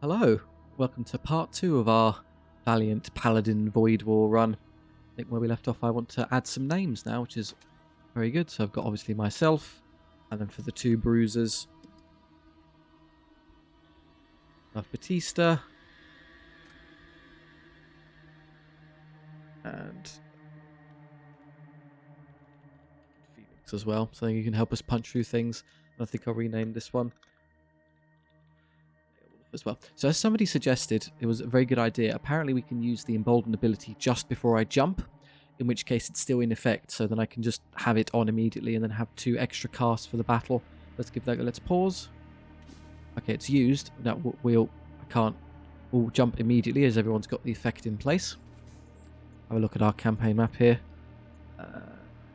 Hello, welcome to part 2 of our Valiant Paladin Void War run. I think where we left off I want to add some names now, which is very good. So I've got obviously myself, and then for the two bruisers, I've Batista, and Phoenix as well, so you can help us punch through things. I think I'll rename this one as well. So as somebody suggested, it was a very good idea. Apparently we can use the emboldened ability just before I jump, in which case it's still in effect, so then I can just have it on immediately and then have 2 extra casts for the battle. Let's give that a let's pause. Okay, it's used. Now we'll jump immediately as everyone's got the effect in place. Have a look at our campaign map here.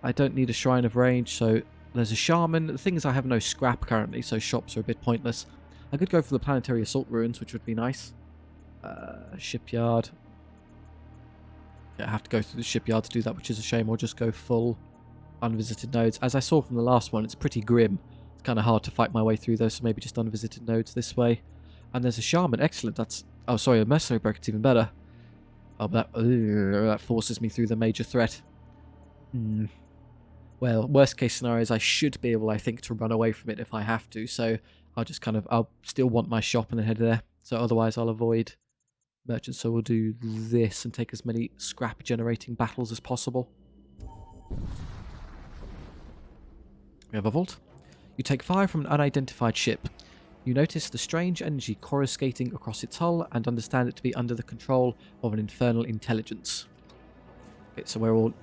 I don't need a Shrine of Rage, so there's a Shaman. The thing is I have no scrap currently, so shops are a bit pointless. I could go for the Planetary Assault Ruins, which would be nice. Shipyard. Yeah, I have to go through the shipyard to do that, which is a shame. Or just go full unvisited nodes. As I saw from the last one, it's pretty grim. It's kind of hard to fight my way through those, so maybe just unvisited nodes this way. And there's a Shaman. Excellent. That's... Oh, sorry, a Mercenary Bracket's even better. Oh, that forces me through the major threat. Well, worst case scenario is I should be able, I think, to run away from it if I have to, so... I'll still want my shop and then head there. So otherwise I'll avoid merchants. So we'll do this and take as many scrap generating battles as possible. We have a vault. You take fire from an unidentified ship. You notice the strange energy coruscating across its hull and understand it to be under the control of an infernal intelligence. Okay, so we're all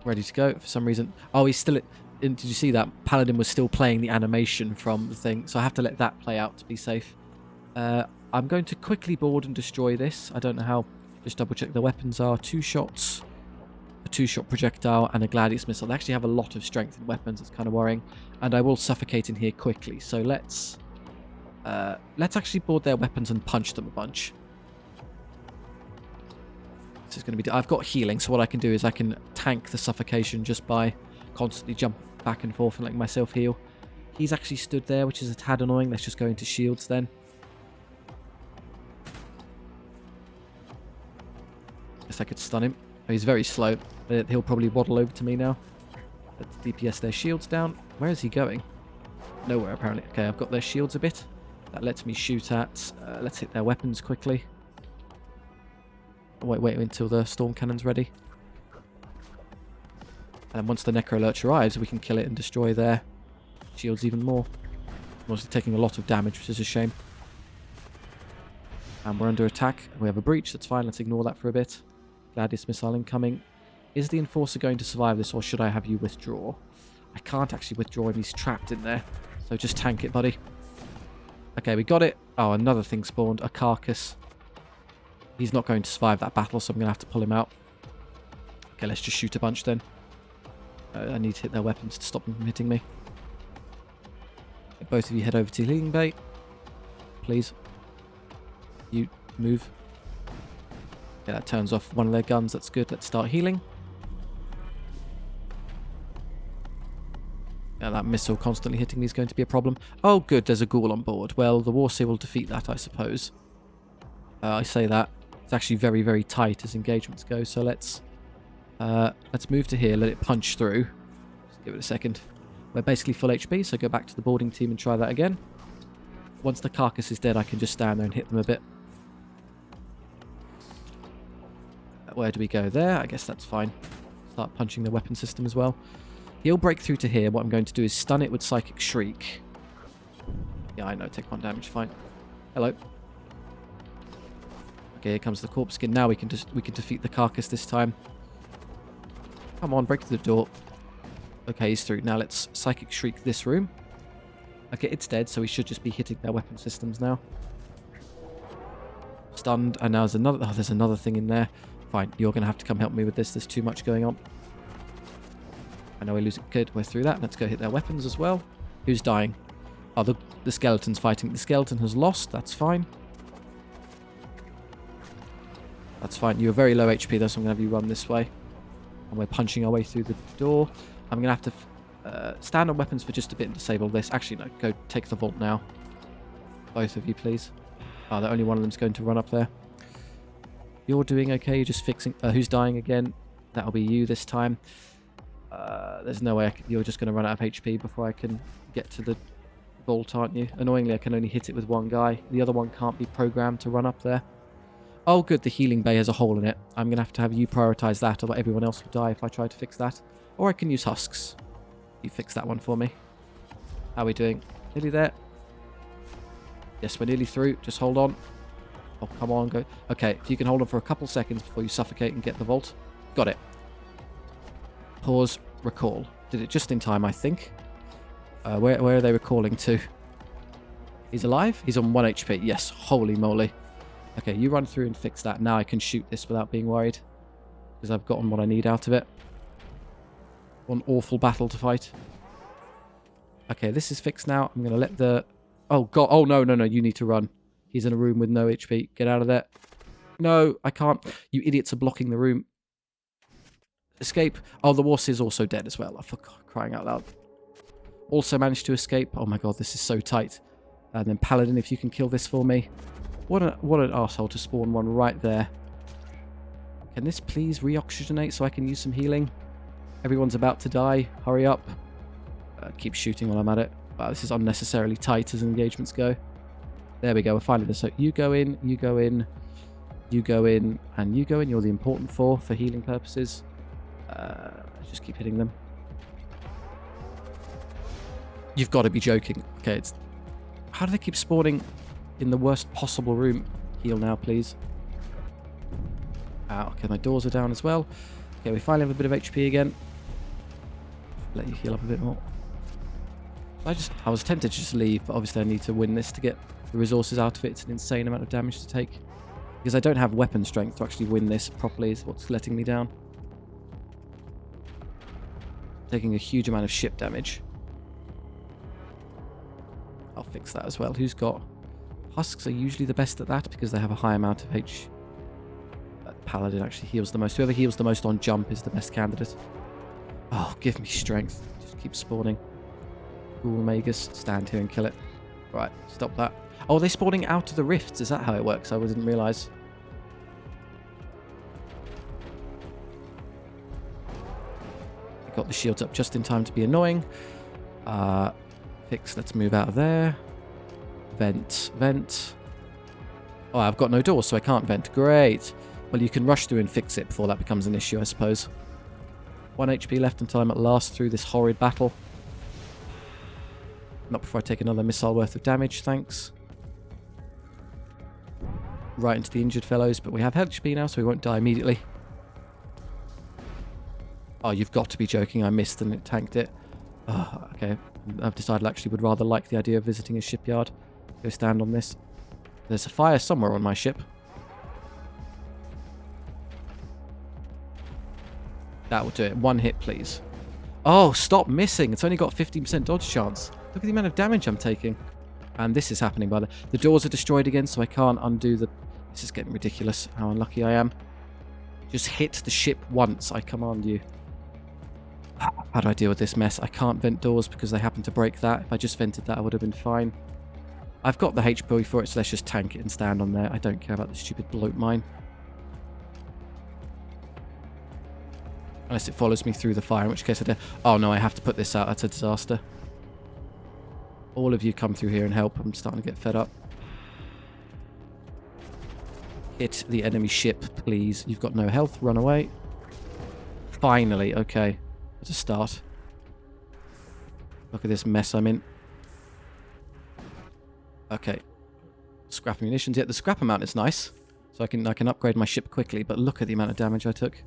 ready to go. For some reason... Oh, he's still... Did you see that? Paladin was still playing the animation from the thing, so I have to let that play out to be safe. I'm going to quickly board and destroy this. I don't know how. Just double check the weapons are 2 shots, a 2-shot projectile, and a Gladius missile. They actually have a lot of strength in weapons. It's kind of worrying, and I will suffocate in here quickly. So let's actually board their weapons and punch them a bunch. This is going to be. I've got healing, so what I can do is I can tank the suffocation just by constantly jump back and forth and letting myself heal. He's actually stood there, which is a tad annoying. Let's just go into shields then. Guess I could stun him. Oh, he's very slow. He'll probably waddle over to me now. Let's DPS their shields down. Where is he going? Nowhere, apparently. Okay, I've got their shields a bit. That lets me shoot at... let's hit their weapons quickly. Wait until the storm cannon's ready. And once the Necro Lurch arrives, we can kill it and destroy their shields even more. I'm obviously taking a lot of damage, which is a shame. And we're under attack. We have a breach, that's fine. Let's ignore that for a bit. Gladius missile incoming. Is the Enforcer going to survive this, or should I have you withdraw? I can't actually withdraw him. He's trapped in there. So just tank it, buddy. Okay, we got it. Oh, another thing spawned. A carcass. He's not going to survive that battle, so I'm going to have to pull him out. Okay, let's just shoot a bunch then. I need to hit their weapons to stop them from hitting me. Both of you head over to healing bay. Please. You move. Yeah, that turns off one of their guns. That's good. Let's start healing. Yeah, that missile constantly hitting me is going to be a problem. Oh, good. There's a ghoul on board. Well, the Warseer will defeat that, I suppose. I say that. It's actually very, very tight as engagements go, so let's move to here, let it punch through. Just give it a second. We're basically full HP, so go back to the boarding team and try that again. Once the carcass is dead, I can just stand there and hit them a bit. Where do we go there? I guess that's fine. Start punching the weapon system as well. He'll break through to here. What I'm going to do is stun it with Psychic Shriek. Yeah, I know. Take 1 damage. Fine. Hello. Okay, here comes the corpse skin. Now we can defeat the carcass this time. Come on, break through the door. Okay, he's through. Now let's Psychic Shriek this room. Okay, it's dead, so we should just be hitting their weapon systems now. Stunned, and now there's another... Oh, there's another thing in there. Fine, you're going to have to come help me with this. There's too much going on. I know we're losing... Good, we're through that. Let's go hit their weapons as well. Who's dying? Oh, the skeleton's fighting. The skeleton has lost. That's fine. That's fine. You're very low HP, though, so I'm going to have you run this way. And we're punching our way through the door. I'm going to have to stand on weapons for just a bit and disable this. Actually, no. Go take the vault now. Both of you, please. Oh, only one of them's going to run up there. You're doing okay. You're just fixing... who's dying again? That'll be you this time. There's no way you're just going to run out of HP before I can get to the vault, aren't you? Annoyingly, I can only hit it with one guy. The other one can't be programmed to run up there. Oh, good. The healing bay has a hole in it. I'm going to have you prioritize that, or everyone else will die if I try to fix that. Or I can use husks. You fix that one for me. How are we doing? Nearly there? Yes, we're nearly through. Just hold on. Oh, come on, go. Okay, if you can hold on for a couple seconds before you suffocate and get the vault. Got it. Pause, recall. Did it just in time, I think. Where are they recalling to? He's alive? He's on 1 HP. Yes, holy moly. Okay, you run through and fix that. Now I can shoot this without being worried. Because I've gotten what I need out of it. One awful battle to fight. Okay, this is fixed now. I'm going to let the... Oh, God. Oh, no, you need to run. He's in a room with no HP. Get out of there. No, I can't. You idiots are blocking the room. Escape. Oh, the wuss is also dead as well. For crying out loud. Also managed to escape. Oh my god, this is so tight. And then Paladin, if you can kill this for me. What an arsehole to spawn one right there. Can this please re-oxygenate so I can use some healing? Everyone's about to die. Hurry up. Keep shooting while I'm at it. Wow, this is unnecessarily tight as engagements go. There we go. We're finally there. So you go in, you go in, you go in, and you go in. You're the important four for healing purposes. Just keep hitting them. You've got to be joking. Okay, how do they keep spawning in the worst possible room? Heal now, please. Okay, my doors are down as well. Okay, we finally have a bit of HP again. Let you heal up a bit more. I was tempted to just leave, but obviously I need to win this to get the resources out of it. It's an insane amount of damage to take. Because I don't have weapon strength to actually win this properly is what's letting me down. Taking a huge amount of ship damage. I'll fix that as well. Who's got... Husks are usually the best at that because they have a high amount of H. Paladin actually heals the most. Whoever heals the most on jump is the best candidate. Oh, give me strength. Just keep spawning. Ghoul Magus, stand here and kill it. Right, stop that. Oh, are they spawning out of the rifts? Is that how it works? I didn't realise. Got the shields up just in time to be annoying. Fix, let's move out of there. Vent, vent. Oh, I've got no doors, so I can't vent. Great. Well, you can rush through and fix it before that becomes an issue, I suppose. 1 HP left until I'm at last through this horrid battle. Not before I take another missile worth of damage, thanks. Right into the injured fellows, but we have HP now, so we won't die immediately. Oh, you've got to be joking. I missed and it tanked it. Oh, okay. I've decided I actually would rather like the idea of visiting a shipyard. Go stand on this. There's a fire somewhere on my ship. That will do it. 1 hit, please. Oh, stop missing. It's only got 15% dodge chance. Look at the amount of damage I'm taking. And this is happening, by the doors are destroyed again, so I can't undo the... This is getting ridiculous, how unlucky I am. Just hit the ship once, I command you. How do I deal with this mess? I can't vent doors because they happen to break that. If I just vented that, I would have been fine. I've got the HP for it, so let's just tank it and stand on there. I don't care about the stupid bloat mine. Unless it follows me through the fire, in which case I do. Oh no, I have to put this out. That's a disaster. All of you come through here and help. I'm starting to get fed up. Hit the enemy ship, please. You've got no health. Run away. Finally. Okay. That's a start. Look at this mess I'm in. Okay. Scrap munitions. Yeah, the scrap amount is nice. So I can upgrade my ship quickly, but look at the amount of damage I took.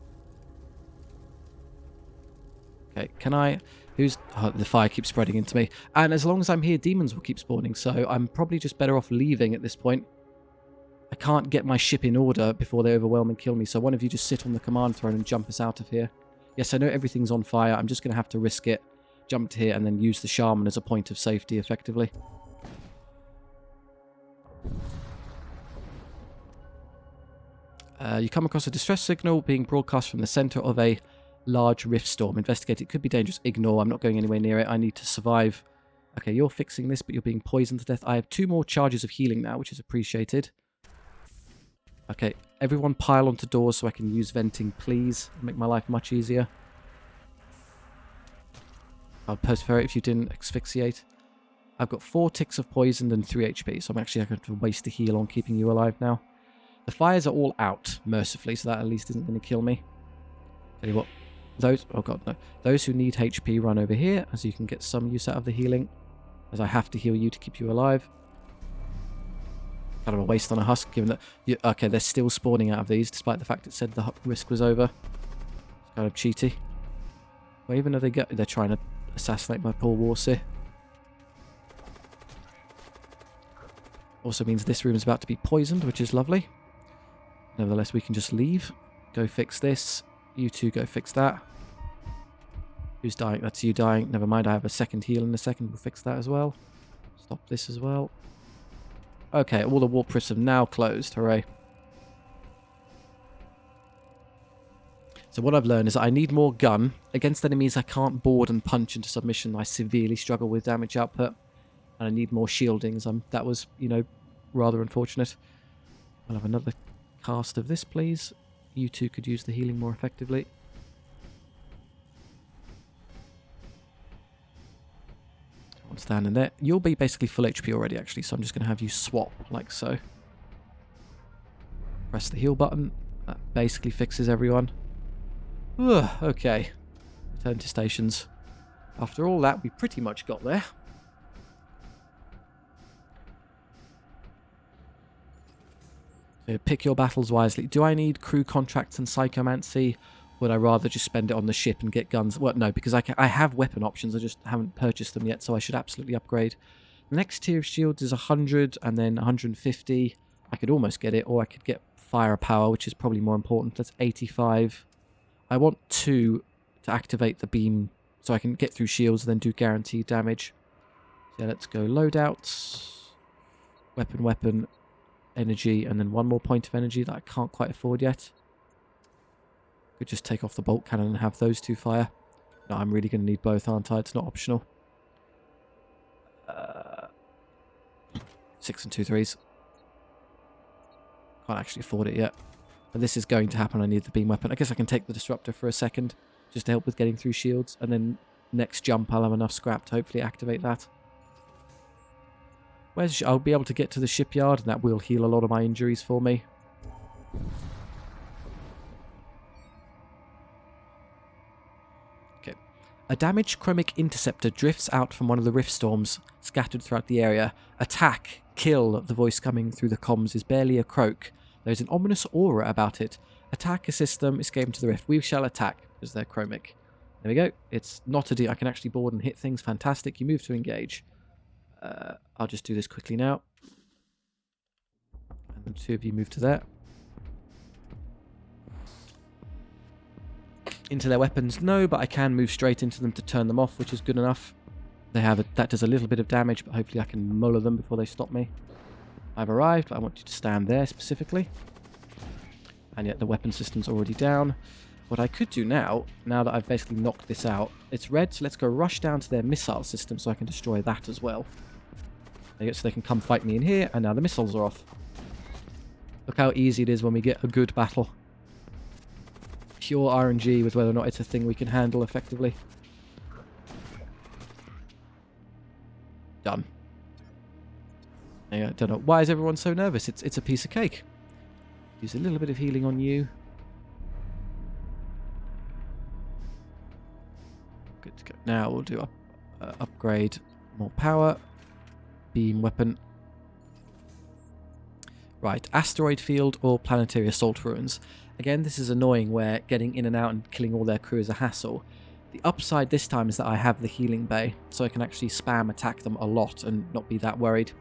Okay, can I... Oh, the fire keeps spreading into me. And as long as I'm here, demons will keep spawning, so I'm probably just better off leaving at this point. I can't get my ship in order before they overwhelm and kill me, so one of you just sit on the command throne and jump us out of here. Yes, I know everything's on fire. I'm just going to have to risk it. Jump to here and then use the shaman as a point of safety, effectively. You come across a distress signal being broadcast from the center of a large rift storm. Investigate. It could be dangerous. Ignore. I'm not going anywhere near it. I need to survive Okay, you're fixing this, but you're being poisoned to death. I have 2 more charges of healing now, which is appreciated. Okay, everyone pile onto doors so I can use venting, please. Make my life much easier. I'll perseverate if you didn't asphyxiate. I've got 4 ticks of poison and 3 HP, so I'm actually going to waste a heal on keeping you alive now. The fires are all out, mercifully, so that at least isn't going to kill me. Tell you what, oh god, no. Those who need HP run over here, as you can get some use out of the healing, as I have to heal you to keep you alive. Kind of a waste on a husk, given that... okay, they're still spawning out of these, despite the fact it said the risk was over. It's kind of cheaty. Well, even though they're trying to assassinate my poor Warseer. Also means this room is about to be poisoned, which is lovely. Nevertheless, we can just leave. Go fix this. You two go fix that. Who's dying? That's you dying. Never mind, I have a second heal in a second. We'll fix that as well. Stop this as well. Okay, all the warp rifts have now closed. Hooray. So what I've learned is that I need more gun. Against enemies I can't board and punch into submission. I severely struggle with damage output. And I need more shieldings. That was, you know, rather unfortunate. I'll have another cast of this, please. You two could use the healing more effectively. One standing there. You'll be basically full HP already, actually, so I'm just going to have you swap, like so. Press the heal button. That basically fixes everyone. Ugh, okay. Return to stations. After all that, we pretty much got there. Pick your battles wisely. Do I need crew contracts and psychomancy? Would I rather just spend it on the ship and get guns? Well, no, because I have weapon options. I just haven't purchased them yet, so I should absolutely upgrade. The next tier of shields is 100 and then 150. I could almost get it, or I could get firepower, which is probably more important. That's 85. I want 2 to activate the beam so I can get through shields and then do guaranteed damage. So let's go loadouts. Weapon. Energy, and then 1 more point of energy that I can't quite afford yet. Could just take off the bolt cannon and have those 2 fire. No, I'm really going to need both, aren't I? It's not optional. 6 and 2 3s. Can't actually afford it yet. But this is going to happen. I need the beam weapon. I guess I can take the disruptor for a second, just to help with getting through shields, and then next jump I'll have enough scrap to hopefully activate that. I'll be able to get to the shipyard, and that will heal a lot of my injuries for me. Okay. A damaged chromic interceptor drifts out from one of the rift storms scattered throughout the area. Attack! Kill! The voice coming through the comms is barely a croak. There's an ominous aura about it. Attack a system, escape into the rift. We shall attack, because they're chromic. There we go. It's not a deal. I can actually board and hit things. Fantastic. You move to engage. I'll just do this quickly now. And the 2 of you move to there. Into their weapons, no, but I can move straight into them to turn them off, which is good enough. That does a little bit of damage, but hopefully I can muller them before they stop me. I've arrived, but I want you to stand there specifically. And yet the weapon system's already down. What I could do now that I've basically knocked this out, it's red, so let's go rush down to their missile system so I can destroy that as well. So they can come fight me in here, and now the missiles are off. Look how easy it is when we get a good battle. Pure RNG with whether or not it's a thing we can handle effectively. Done. I don't know. Why is everyone so nervous? It's a piece of cake. Use a little bit of healing on you. Good to go. Now we'll do upgrade. More power. Beam weapon. Right, asteroid field or planetary assault ruins. Again, this is annoying where getting in and out and killing all their crew is a hassle. The upside this time is that I have the healing bay, so I can actually spam attack them a lot and not be that worried.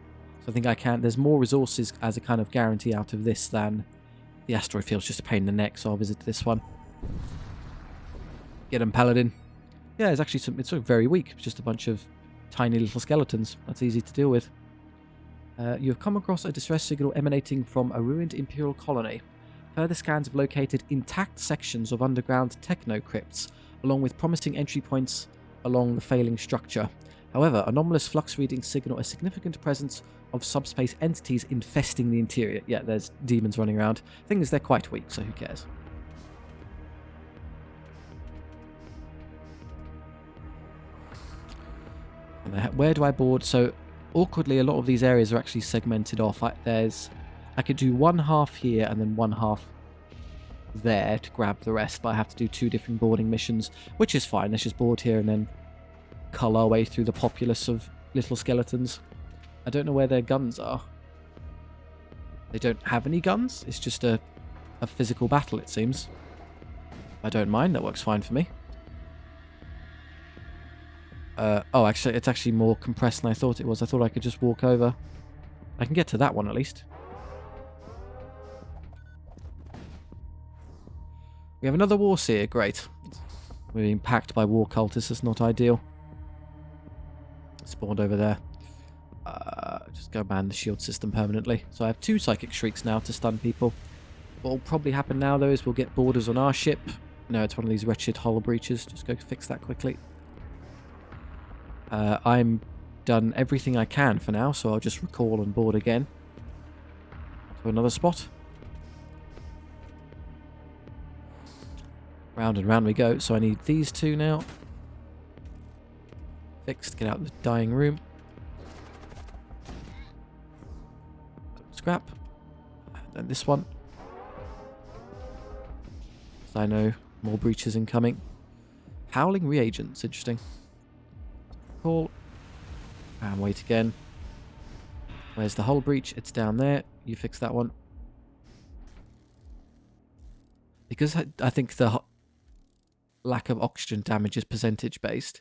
So I think I can. There's more resources as a kind of guarantee out of this than the asteroid field's just a pain in the neck, so I'll visit this one. Get him, Paladin. Yeah, it's actually it's sort of very weak. It's just a bunch of tiny little skeletons. That's easy to deal with. You have come across a distress signal emanating from a ruined Imperial colony. Further scans have located intact sections of underground techno-crypts, along with promising entry points along the failing structure. However, anomalous flux readings signal a significant presence of subspace entities infesting the interior. Yeah, there's demons running around. Thing is, they're quite weak, so who cares? And where do I board? So, awkwardly, a lot of these areas are actually segmented off. I could do one half here and then one half there to grab the rest, but I have to do 2 different boarding missions, which is fine. Let's just board here and then cull our way through the populace of little skeletons. I don't know where their guns are. They don't have any guns. It's just a physical battle, it seems. I don't mind. That works fine for me. Oh, actually, it's actually more compressed than I thought it was. I thought I could just walk over. I can get to that one at least. We have another war seer. Great. We're being packed by war cultists. That's not ideal. Spawned over there. Just go ban the shield system permanently. So I have 2 psychic shrieks now to stun people. What will probably happen now, though, is we'll get boarders on our ship. No, it's one of these wretched hull breaches. Just go fix that quickly. I'm done everything I can for now, so I'll just recall and board again. To another spot. Round and round we go. So I need these 2 now. Fixed. Get out of the dying room. Scrap. And then this one. So I know more breaches incoming. Howling reagents. Interesting. Call. And wait again. Where's the hull breach? It's down there. You fix that one. Because I think the lack of oxygen damage is percentage based.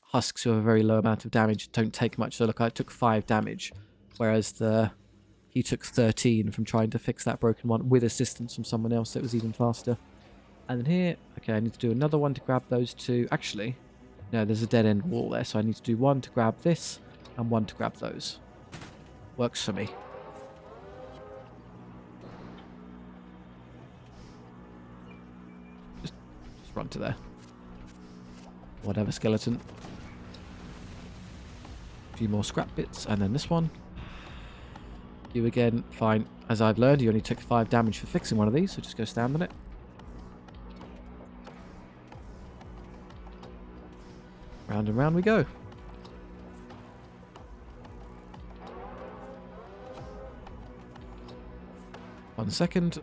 Husks who have a very low amount of damage don't take much. So look, I took 5 damage, whereas he took 13 from trying to fix that broken one with assistance from someone else that was even faster. And then here, okay, I need to do another one to grab those 2. Actually, no, there's a dead end wall there, so I need to do 1 to grab this and 1 to grab those. Works for me. Just run to there. Whatever, skeleton. A few more scrap bits, and then this one. You again, fine. As I've learned, you only took 5 damage for fixing one of these, so just go stand on it. Round and round we go. One second.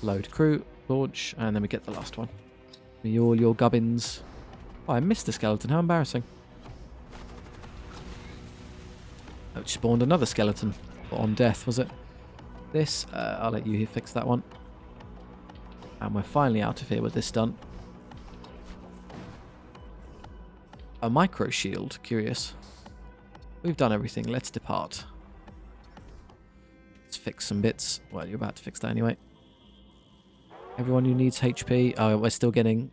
Load crew, launch, and then we get the last one. All your gubbins. Oh, I missed the skeleton. How embarrassing. Oh, it spawned another skeleton. On death, was it? This, I'll let you fix that one. And we're finally out of here with this done. A micro shield. Curious. We've done everything. Let's depart. Let's fix some bits. Well, you're about to fix that anyway. Everyone who needs HP. Oh, we're still getting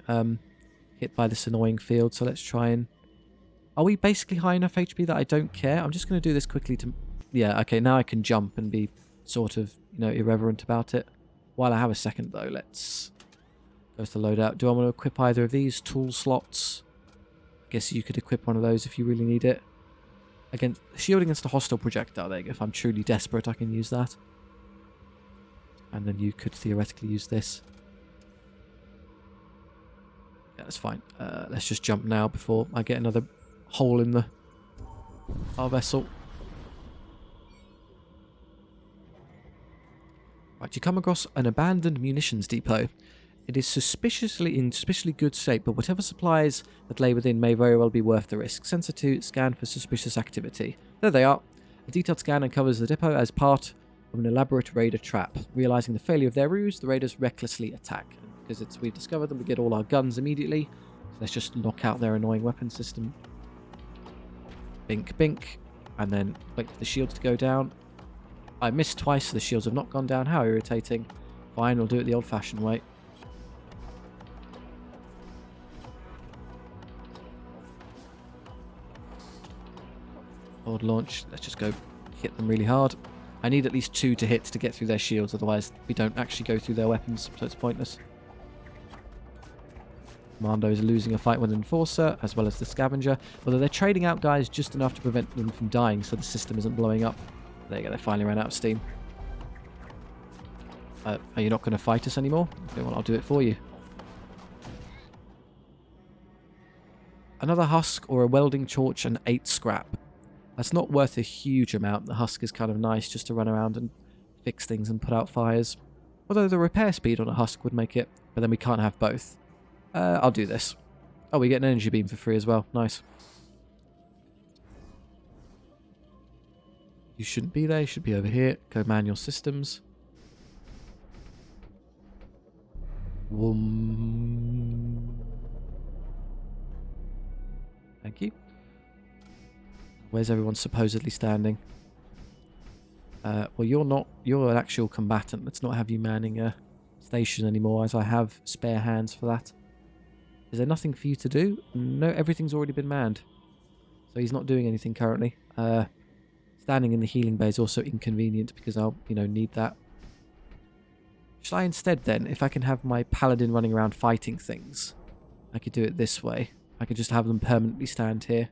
hit by this annoying field, so let's try and... Are we basically high enough HP that I don't care? I'm just going to do this quickly to... Yeah, okay, now I can jump and be sort of, irreverent about it. While I have a second, though, let's go to the loadout. Do I want to equip either of these tool slots? I guess you could equip one of those if you really need it. Against shield against a hostile projectile. There you go. If I'm truly desperate, I can use that. And then you could theoretically use this. Yeah, that's fine. Let's just jump now before I get another hole in our vessel. Right, you come across an abandoned munitions depot. It is in suspiciously good shape, but whatever supplies that lay within may very well be worth the risk. Sensor 2, scan for suspicious activity. There they are. A detailed scan uncovers the depot as part of an elaborate raider trap. Realizing the failure of their ruse, the raiders recklessly attack. Because we've discovered them, we get all our guns immediately. So let's just knock out their annoying weapon system. Bink, bink. And then wait for the shields to go down. I missed twice, so the shields have not gone down. How irritating. Fine, we'll do it the old-fashioned way. Forward launch. Let's just go hit them really hard. I need at least 2 to hit to get through their shields, otherwise we don't actually go through their weapons, so it's pointless. Commando is losing a fight with an Enforcer, as well as the Scavenger. Although they're trading out guys just enough to prevent them from dying, so the system isn't blowing up. There you go, they finally ran out of steam. Are you not going to fight us anymore? Okay, well, I'll do it for you. Another husk or a welding torch and 8 scrap. That's not worth a huge amount. The husk is kind of nice just to run around and fix things and put out fires. Although the repair speed on a husk would make it, but then we can't have both. I'll do this. Oh, we get an energy beam for free as well. Nice. You shouldn't be there. You should be over here. Go manual systems. Thank you. Where's everyone supposedly standing? Well, you're an actual combatant. Let's not have you manning a station anymore, as I have spare hands for that. Is there nothing for you to do? No, everything's already been manned. So he's not doing anything currently. Standing in the healing bay is also inconvenient because I'll, need that. Shall I instead then, if I can have my Paladin running around fighting things, I could do it this way. I could just have them permanently stand here.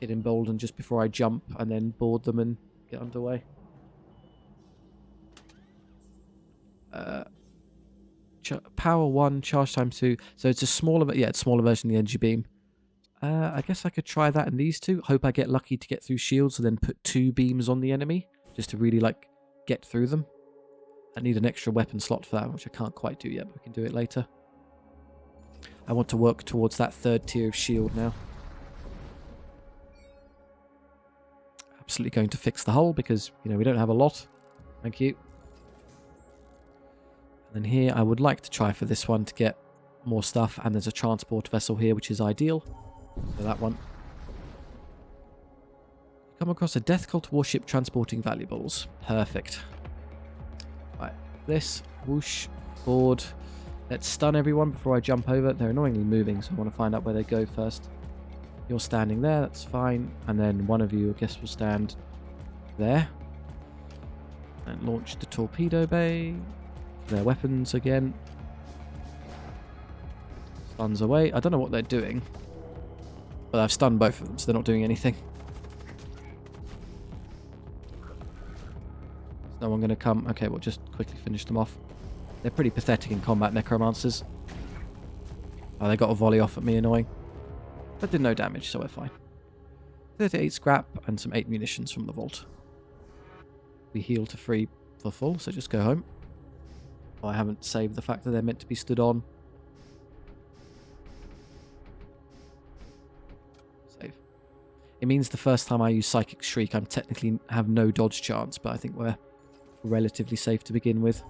Get emboldened just before I jump and then board them and get underway. Power 1, charge time 2. So it's a smaller, it's smaller version of the energy beam. I guess I could try that in these two. Hope I get lucky to get through shields and then put 2 beams on the enemy. Just to really, get through them. I need an extra weapon slot for that, which I can't quite do yet, but we can do it later. I want to work towards that 3rd tier of shield now. Absolutely going to fix the hull because, we don't have a lot. Thank you. And then here, I would like to try for this one to get more stuff. And there's a transport vessel here, which is ideal. So that one. Come across a Death Cult warship transporting valuables. Perfect. Right, this. Whoosh. Board. Let's stun everyone before I jump over. They're annoyingly moving, so I want to find out where they go first. You're standing there, that's fine. And then one of you, I guess, will stand there. And launch the torpedo bay. Their weapons again. Stuns away. I don't know what they're doing. But I've stunned both of them, so they're not doing anything. Is no one going to come? Okay, we'll just quickly finish them off. They're pretty pathetic in combat, necromancers. Oh, they got a volley off at me, annoying. But did no damage, so we're fine. 38 scrap and some 8 munitions from the vault. We heal to free for full, so just go home. Oh, I haven't saved the fact that they're meant to be stood on. Save. It means the first time I use Psychic Shriek, I'm technically have no dodge chance, but I think we're relatively safe to begin with.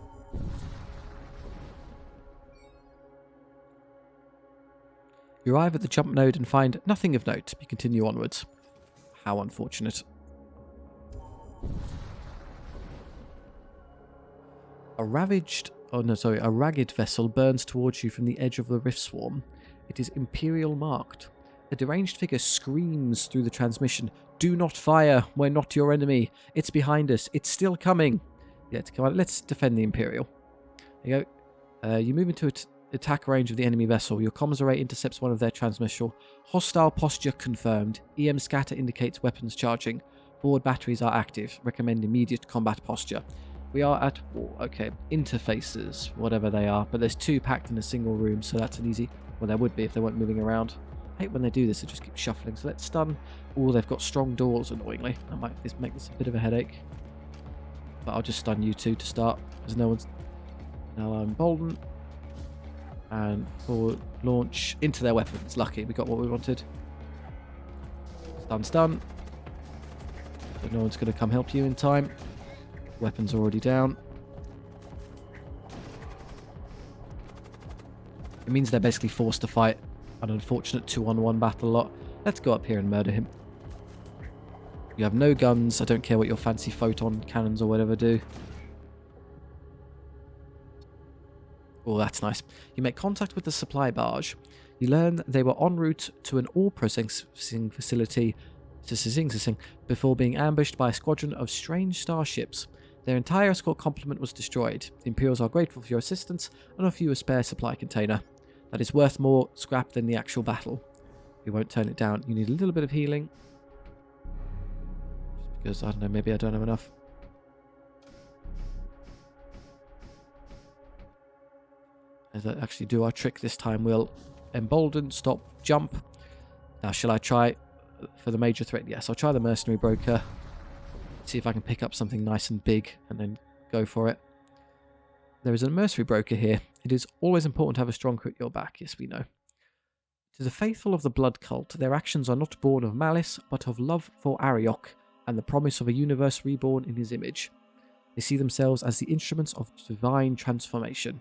You arrive at the jump node and find nothing of note. You continue onwards. How unfortunate. A ragged vessel burns towards you from the edge of the rift swarm. It is Imperial marked. A deranged figure screams through the transmission. Do not fire. We're not your enemy. It's behind us. It's still coming. Yeah, come on. Let's defend the Imperial. There you go. You move into attack range of the enemy vessel. Your comms array intercepts one of their transmission. Hostile posture confirmed. EM scatter indicates weapons charging. Board batteries are active. Recommend immediate combat posture. We are at war. Okay, interfaces, whatever they are. But there's 2 packed in a single room, so that's an easy... Well, there would be if they weren't moving around. I hate when they do this, they just keep shuffling. So let's stun. Oh, they've got strong doors, annoyingly. That might make this a bit of a headache. But I'll just stun you 2 to start, because no one's... Now I'm emboldened. And forward launch into their weapons. Lucky, we got what we wanted. Stun. But no one's going to come help you in time. Weapons already down. It means they're basically forced to fight an unfortunate 2-on-1 battle a lot. Let's go up here and murder him. You have no guns. I don't care what your fancy photon cannons or whatever do. Oh, that's nice. You make contact with the supply barge. You learn they were en route to an ore processing facility before being ambushed by a squadron of strange starships. Their entire escort complement was destroyed. The Imperials are grateful for your assistance and offer you a spare supply container. That is worth more scrap than the actual battle. We won't turn it down. You need a little bit of healing. Just because, I don't know, maybe I don't have enough. As I actually do our trick this time, we'll embolden, stop, jump. Now, shall I try for the major threat? Yes, I'll try the mercenary broker. See if I can pick up something nice and big and then go for it. There is a mercenary broker here. It is always important to have a strong crew at your back. Yes, we know. To the faithful of the blood cult, their actions are not born of malice, but of love for Ariok and the promise of a universe reborn in his image. They see themselves as the instruments of divine transformation.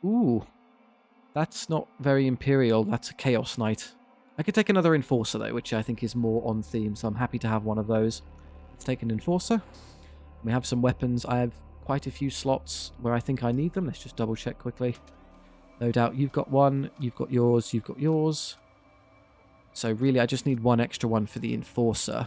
Ooh, that's not very Imperial. That's a Chaos Knight. I could take another Enforcer, though, which I think is more on theme, so I'm happy to have one of those. Let's take an Enforcer. We have some weapons. I have quite a few slots where I think I need them. Let's just double check quickly. No doubt you've got one, you've got yours, you've got yours. So really I just need one extra one for the Enforcer.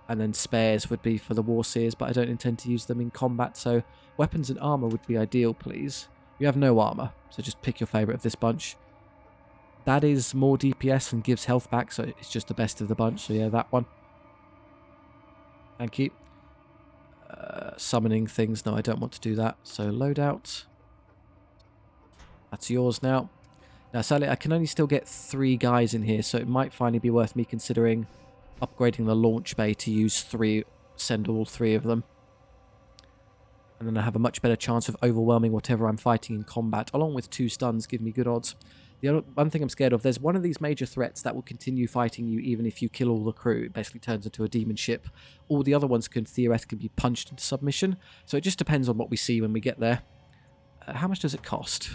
And then spares would be for the Warseers, but I don't intend to use them in combat, so weapons and armor would be ideal, please. You have no armor, so just pick your favorite of this bunch. That is more DPS and gives health back, so it's just the best of the bunch, so yeah, that one. Thank you. Summoning things, no, I don't want to do that, so loadout. That's yours now. Now, sadly, I can only still get 3 guys in here, so it might finally be worth me considering upgrading the launch bay to use 3, send all 3 of them. And then I have a much better chance of overwhelming whatever I'm fighting in combat, along with 2 stuns give me good odds. The other one thing I'm scared of, there's one of these major threats that will continue fighting you even if you kill all the crew. It basically turns into a demon ship. All the other ones can theoretically be punched into submission, so it just depends on what we see when we get there. How much does it cost?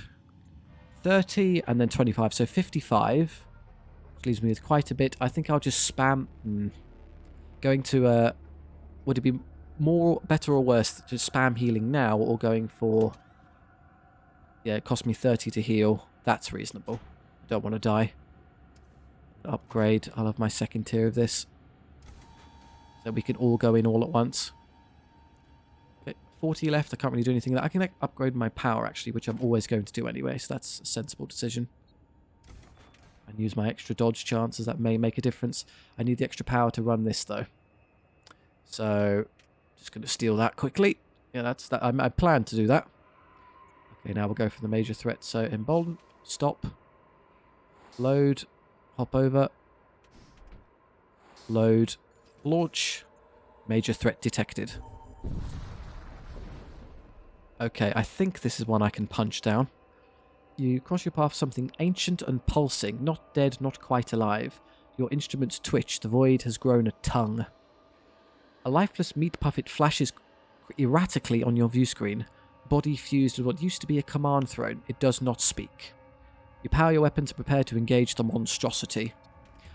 30 and then 25, so 55, which leaves me with quite a bit. I think I'll just spam. Going to, would it be more, better or worse to spam healing now or going for, yeah, it cost me 30 to heal. That's reasonable. Don't want to die. Upgrade. I'll have my second tier of this. So we can all go in all at once. 40 left. I can't really do anything. I can upgrade my power, actually, which I'm always going to do anyway, so that's a sensible decision. And use my extra dodge chances. That may make a difference. I need the extra power to run this, though. So, just going to steal that quickly. Yeah, that's that. I plan to do that. Okay, now we'll go for the major threat. So, embolden, stop, load, hop over, load, launch, major threat detected. Okay, I think this is one I can punch down. You cross your path something ancient and pulsing, not dead, not quite alive. Your instruments twitch, the void has grown a tongue. A lifeless meat puppet flashes erratically on your view screen. Body fused with what used to be a command throne. It does not speak. You power your weapon to prepare to engage the monstrosity.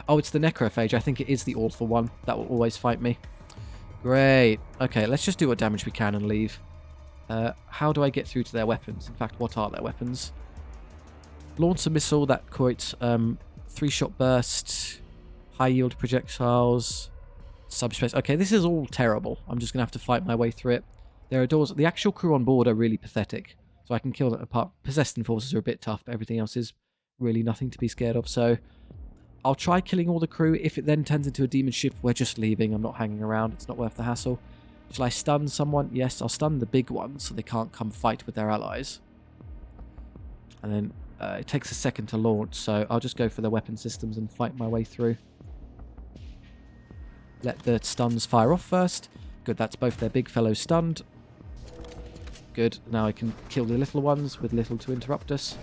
Oh, it's the necrophage. I think it is the awful one. That will always fight me. Great. Okay, let's just do what damage we can and leave. How do I get through to their weapons? In fact, what are their weapons? Launch a missile that quotes 3-shot burst, high yield projectiles, subspace. Okay, this is all terrible. I'm just going to have to fight my way through it. There are doors. The actual crew on board are really pathetic, so I can kill them apart. Possessed enforcers are a bit tough, but everything else is really nothing to be scared of. So I'll try killing all the crew. If it then turns into a demon ship, we're just leaving. I'm not hanging around. It's not worth the hassle. Shall I stun someone? Yes, I'll stun the big ones so they can't come fight with their allies. And then it takes a second to launch, so I'll just go for the weapon systems and fight my way through. Let the stuns fire off first. Good, that's both their big fellows stunned. Good, now I can kill the little ones with little to interrupt us.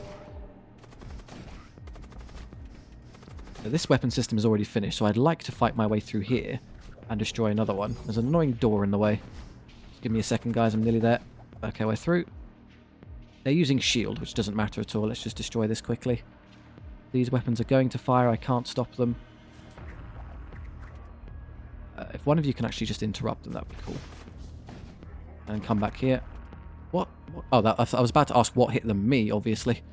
Now, this weapon system is already finished, so I'd like to fight my way through here and destroy another one. There's an annoying door in the way. Just give me a second, guys. I'm nearly there. Okay, we're through. They're using shield, which doesn't matter at all. Let's just destroy this quickly. These weapons are going to fire. I can't stop them. If one of you can actually just interrupt them, that would be cool. And come back here. What? Oh, I was about to ask what hit them. Me, obviously.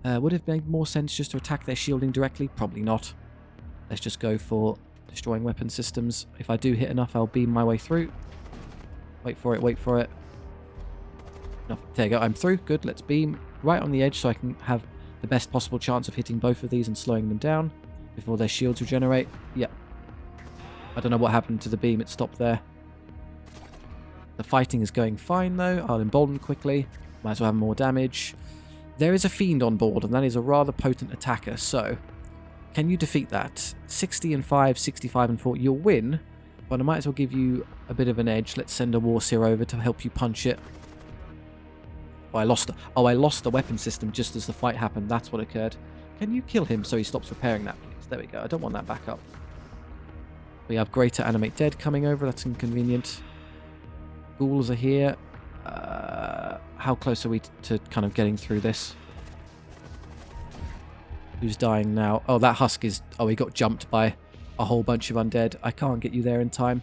Would it have made more sense just to attack their shielding directly? Probably not. Let's just go for destroying weapon systems. If I do hit enough, I'll beam my way through. Wait for it, wait for it. No, there you go, I'm through. Good, let's beam right on the edge so I can have the best possible chance of hitting both of these and slowing them down before their shields regenerate. Yep. I don't know what happened to the beam. It stopped there. The fighting is going fine, though. I'll embolden quickly. Might as well have more damage. There is a fiend on board, and that is a rather potent attacker. So, can you defeat that? 60 and 5, 65 and 4. You'll win, but I might as well give you a bit of an edge. Let's send a Warseer over to help you punch it. Oh, I lost the weapon system just as the fight happened. That's what occurred. Can you kill him so he stops repairing that, please? There we go. I don't want that back up. We have Greater Animate Dead coming over. That's inconvenient. Ghouls are here. How close are we to kind of getting through this? Who's dying now? Oh, that husk is... Oh, he got jumped by a whole bunch of undead. I can't get you there in time.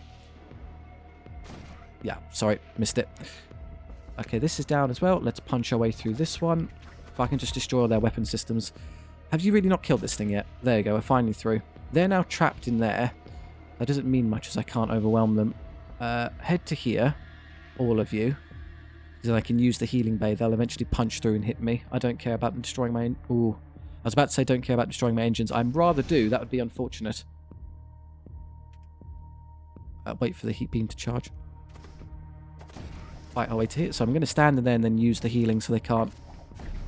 Yeah, sorry. Missed it. Okay, this is down as well. Let's punch our way through this one. If I can just destroy all their weapon systems. Have you really not killed this thing yet? There you go. We're finally through. They're now trapped in there. That doesn't mean much as I can't overwhelm them. Head to here. All of you. Then I can use the healing bay. They'll eventually punch through and hit me. I don't care about them destroying my... Ooh. I was about to say don't care about destroying my engines. I'd rather do. That would be unfortunate. Wait for the heat beam to charge. Fight our way to hit. So I'm going to stand in there and then use the healing so they can't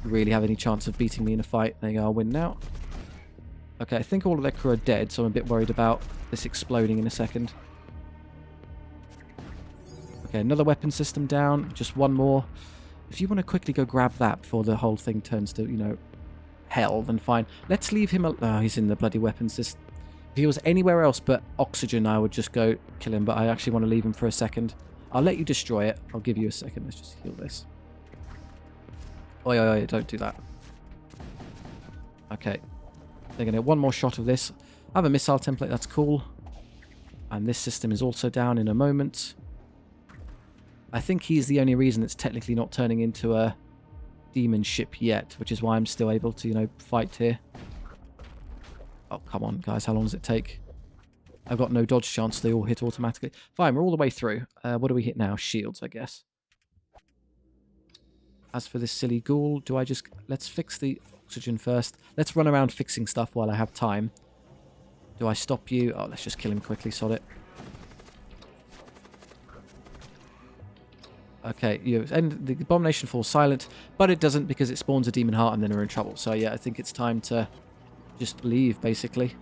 really have any chance of beating me in a fight. There you go. I'll win now. Okay, I think all of their crew are dead, so I'm a bit worried about this exploding in a second. Okay, another weapon system down. Just one more. If you want to quickly go grab that before the whole thing turns to, you know, hell, then fine. Let's leave him... Oh, he's in the bloody weapon system. If he was anywhere else but oxygen, I would just go kill him, but I actually want to leave him for a second. I'll let you destroy it. I'll give you a second. Let's just heal this. Oi, oi, oi, don't do that. Okay. They're going to get one more shot of this. I have a missile template. That's cool. And this system is also down in a moment. I think he's the only reason it's technically not turning into a demon ship yet, which is why I'm still able to, you know, fight here. Oh, come on, guys. How long does it take? I've got no dodge chance. They all hit automatically. Fine, we're all the way through. What do we hit now? Shields, I guess. As for this silly ghoul, do I just... Let's fix the oxygen first. Let's run around fixing stuff while I have time. Do I stop you? Oh, let's just kill him quickly, sod it. Okay, and the abomination falls silent, but it doesn't because it spawns a demon heart and then we're in trouble. So yeah, I think it's time to just leave, basically.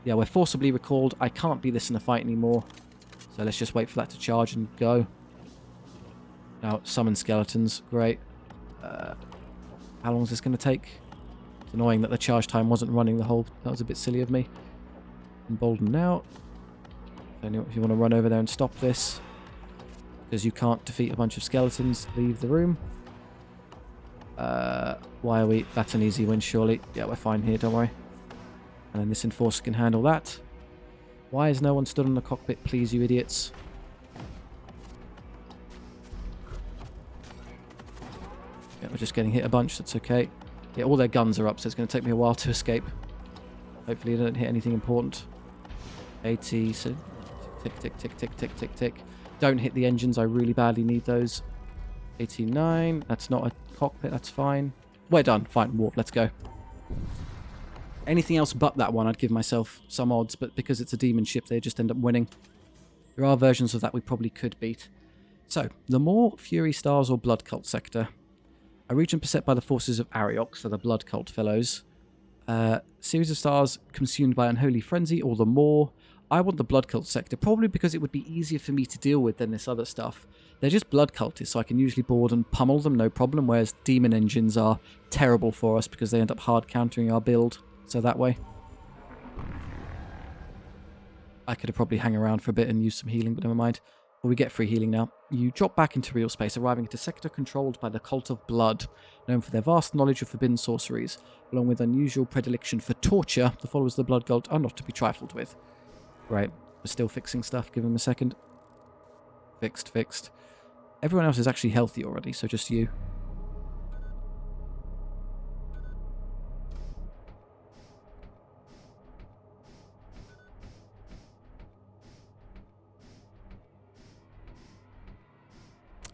Yeah, we're forcibly recalled. I can't be this in a fight anymore. So let's just wait for that to charge and go. Now, summon skeletons. Great. How long is this going to take? It's annoying that the charge time wasn't running the whole... That was a bit silly of me. Embolden now. If you want to run over there and stop this. Because you can't defeat a bunch of skeletons, leave the room. Why are we... That's an easy win, surely. Yeah, we're fine here, don't worry. And then this enforcer can handle that. Why has no one stood on the cockpit, please, you idiots? Yeah, we're just getting hit a bunch, that's okay. Yeah, all their guns are up, so it's going to take me a while to escape. Hopefully I don't hit anything important. 80, so... Tick, tick, tick, tick, tick, tick, tick. Don't hit the engines, I really badly need those. 89, that's not a cockpit, that's fine. We're done, fine, warp, let's go. Anything else but that one, I'd give myself some odds, but because it's a demon ship, they just end up winning. There are versions of that we probably could beat. So, the Maw, Fury Stars, or Blood Cult sector. A region beset by the forces of Arioch, so the Blood Cult fellows. Series of stars consumed by Unholy Frenzy, or the Maw. I want the Blood Cult sector, probably because it would be easier for me to deal with than this other stuff. They're just Blood Cultists, so I can usually board and pummel them, no problem, whereas Demon Engines are terrible for us because they end up hard countering our build. So that way. I could have probably hang around for a bit and use some healing, but never mind. Well, we get free healing now. You drop back into real space, arriving at a sector controlled by the Cult of Blood, known for their vast knowledge of forbidden sorceries, along with unusual predilection for torture. The followers of the Blood Cult are not to be trifled with. Right, we're still fixing stuff. Give them a second. Fixed, fixed. Everyone else is actually healthy already, so just you.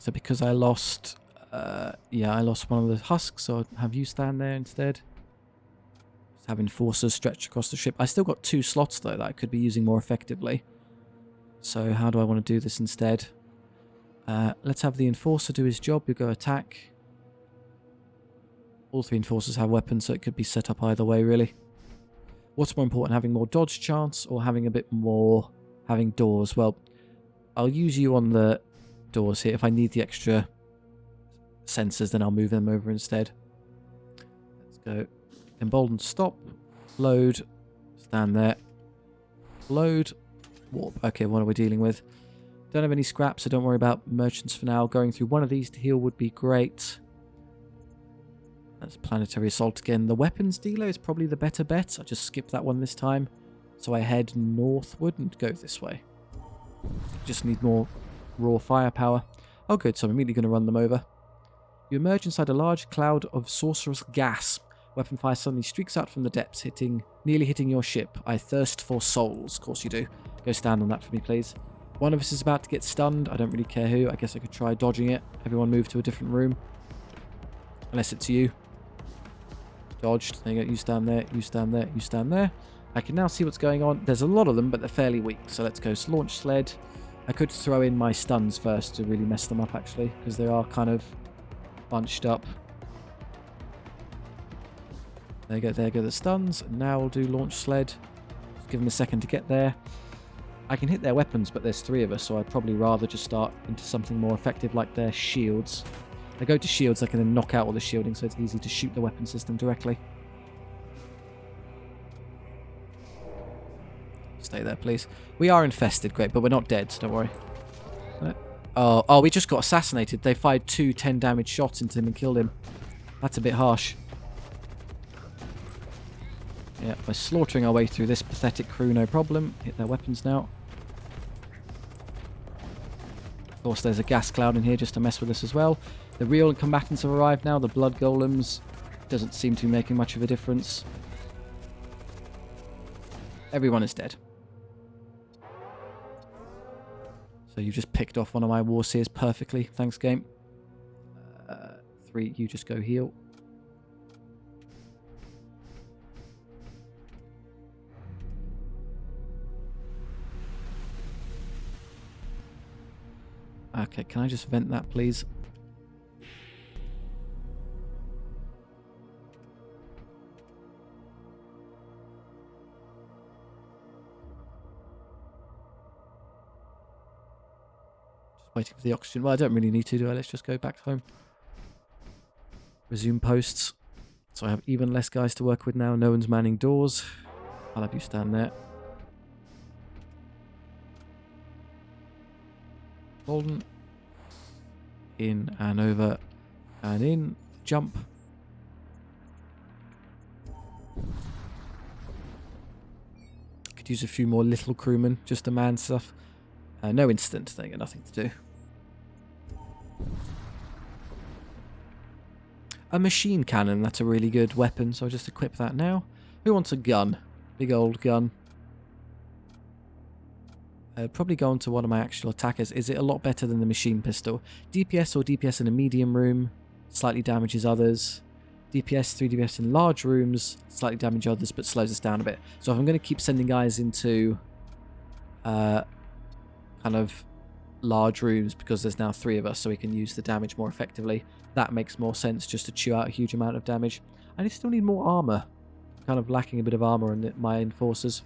So because I lost, yeah, I lost one of the husks, so I'll have you stand there instead. have enforcers stretch across the ship. I still got 2 slots though that I could be using more effectively. So how do I want to do this instead? Let's have the enforcer do his job. You go attack. All 3 enforcers have weapons, so it could be set up either way really. What's more important, having more dodge chance or having a bit more, having doors? Well, I'll use you on the doors here. If I need the extra sensors, then I'll move them over instead. Let's go. Embolden, stop. Load. Stand there. Load. Warp. Okay, what are we dealing with? Don't have any scraps, so don't worry about merchants for now. Going through one of these to heal would be great. That's planetary assault again. The weapons dealer is probably the better bet. I'll just skip that one this time. So I head northward and go this way. Just need more raw firepower. Oh good, so I'm immediately going to run them over. You emerge inside a large cloud of sorcerous gas. Weapon fire suddenly streaks out from the depths, nearly hitting your ship. I thirst for souls. Of course you do. Go stand on that for me, please. One of us is about to get stunned. I don't really care who. I guess I could try dodging it. Everyone move to a different room. Unless it's you. Dodged. There you go. You stand there. You stand there. You stand there. I can now see what's going on. There's a lot of them, but they're fairly weak. So let's go launch sled. I could throw in my stuns first to really mess them up, actually, because they are kind of bunched up. There you go the stuns. And now we'll do launch sled. Just give them a second to get there. I can hit their weapons, but there's 3 of us, so I'd probably rather just start into something more effective like their shields. I go to shields, I can then knock out all the shielding, so it's easy to shoot the weapon system directly. Stay there, please. We are infested, great, but we're not dead, so don't worry. Oh, we just got assassinated. They fired 2 10 damage shots into him and killed him. That's a bit harsh. Yeah, we're slaughtering our way through this pathetic crew, no problem. Hit their weapons now. Of course, there's a gas cloud in here just to mess with us as well. The real combatants have arrived now. The blood golems doesn't seem to be making much of a difference. Everyone is dead. So you just picked off one of my war seers perfectly. Thanks, game. 3, you just go heal. Okay, can I just vent that, please? Just waiting for the oxygen. Well, I don't really need to, do I? Let's just go back home. Resume posts. So I have even less guys to work with now. No one's manning doors. I'll have you stand there. Golden. In and over and in. Jump. Could use a few more little crewmen just to man stuff. No instant. They got nothing to do. A machine cannon. That's a really good weapon, so I'll just equip that now. Who wants a gun? Big old gun. Probably go on to one of my actual attackers. Is it a lot better than the machine pistol? DPS or DPS in a medium room slightly damages others. DPS, 3 DPS in large rooms slightly damage others but slows us down a bit. So if I'm going to keep sending guys into kind of large rooms because there's now 3 of us so we can use the damage more effectively, that makes more sense just to chew out a huge amount of damage. I still need more armor. I'm kind of lacking a bit of armor in my enforcers.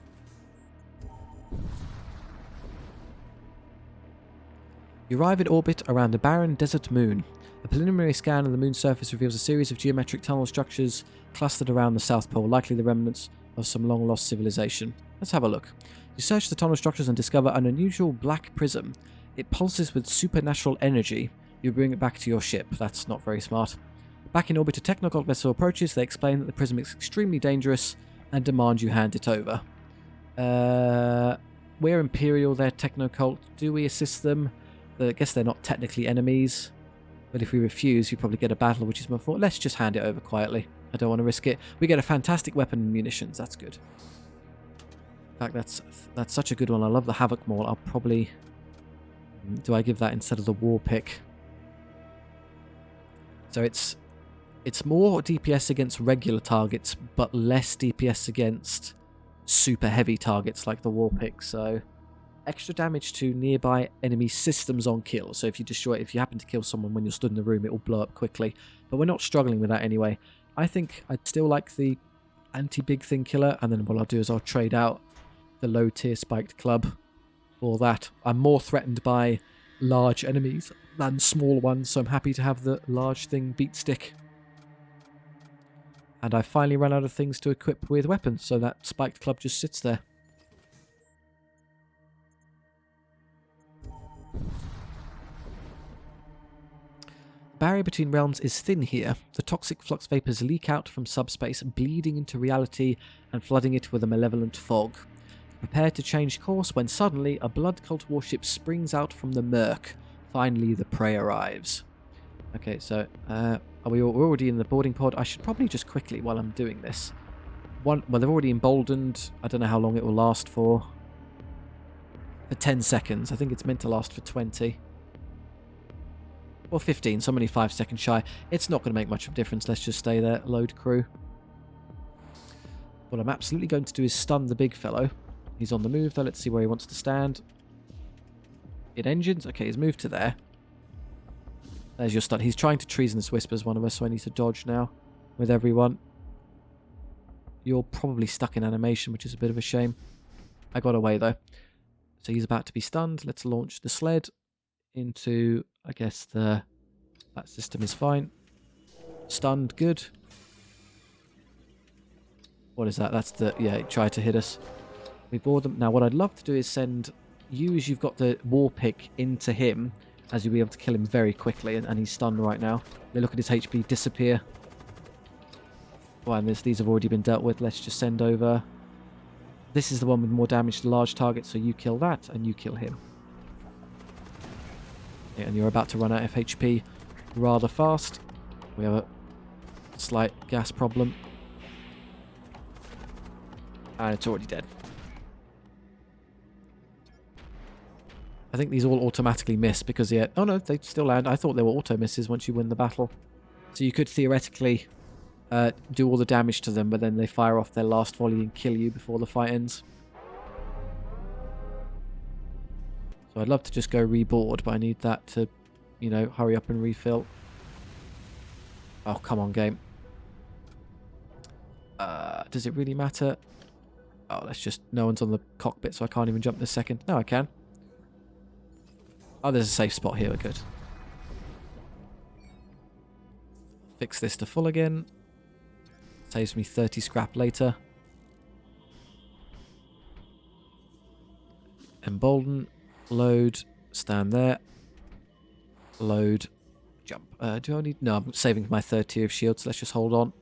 You arrive in orbit around a barren desert moon. A preliminary scan of the moon's surface reveals a series of geometric tunnel structures clustered around the South Pole, likely the remnants of some long-lost civilization. Let's have a look. You search the tunnel structures and discover an unusual black prism. It pulses with supernatural energy. You bring it back to your ship. That's not very smart. Back in orbit, a technocult vessel approaches. They explain that the prism is extremely dangerous and demand you hand it over. We're Imperial, they're technocult. Do we assist them? I guess they're not technically enemies, but if we refuse, we probably get a battle, which is more fought. Let's just hand it over quietly. I don't want to risk it. We get a fantastic weapon and munitions. That's good. In fact, that's such a good one. I love the Havoc Maul. I'll probably... Do I give that instead of the War Pick? So it's It's more DPS against regular targets, but less DPS against super heavy targets like the Warpick. So extra damage to nearby enemy systems on kill. So if you happen to kill someone when you're stood in the room, it will blow up quickly. But we're not struggling with that anyway. I think I'd still like the anti-big thing killer, and then what I'll do is I'll trade out the low tier spiked club for that. I'm more threatened by large enemies than small ones, so I'm happy to have the large thing beat stick. And I finally ran out of things to equip with weapons, so that spiked club just sits there. The barrier between realms is thin here. The toxic flux vapors leak out from subspace, bleeding into reality and flooding it with a malevolent fog. Prepare to change course when suddenly a blood cult warship springs out from the murk. Finally, the prey arrives. Okay, so we're already in the boarding pod. I should probably just quickly, while I'm doing this. Well, they're already emboldened. I don't know how long it will last for. For 10 seconds. I think it's meant to last for 20. Or 15, so I'm only 5 seconds shy. It's not going to make much of a difference. Let's just stay there. Load crew. What I'm absolutely going to do is stun the big fellow. He's on the move, though. Let's see where he wants to stand. In engines. Okay, he's moved to there. There's your stun. He's trying to treasonous whispers one of us, so I need to dodge now with everyone. You're probably stuck in animation, which is a bit of a shame. I got away, though. So he's about to be stunned. Let's launch the sled into, I guess, that system is fine. Stunned, good. What is that? That's the, yeah, it tried to hit us. We board them. Now, what I'd love to do is send you, as you've got the Warpick, into him, as you'll be able to kill him very quickly, and he's stunned right now. Look at his HP disappear. Well, and these have already been dealt with. Let's just send over. This is the one with more damage to large targets, so you kill that, and you kill him. Yeah, and you're about to run out of HP rather fast. We have a slight gas problem. And it's already dead. I think these all automatically miss because, yeah... Oh no, they still land. I thought they were auto misses once you win the battle. So you could theoretically do all the damage to them, but then they fire off their last volley and kill you before the fight ends. So I'd love to just go reboard, but I need that to, you know, hurry up and refill. Oh, come on, game. Does it really matter? Oh, let's just... No one's on the cockpit, so I can't even jump this second. No, I can. Oh, there's a safe spot here. We're good. Fix this to full again. Saves me 30 scrap later. Embolden. Load. Stand there. Load. Jump. Do I need... No, I'm saving my third tier of shields. So let's just hold on.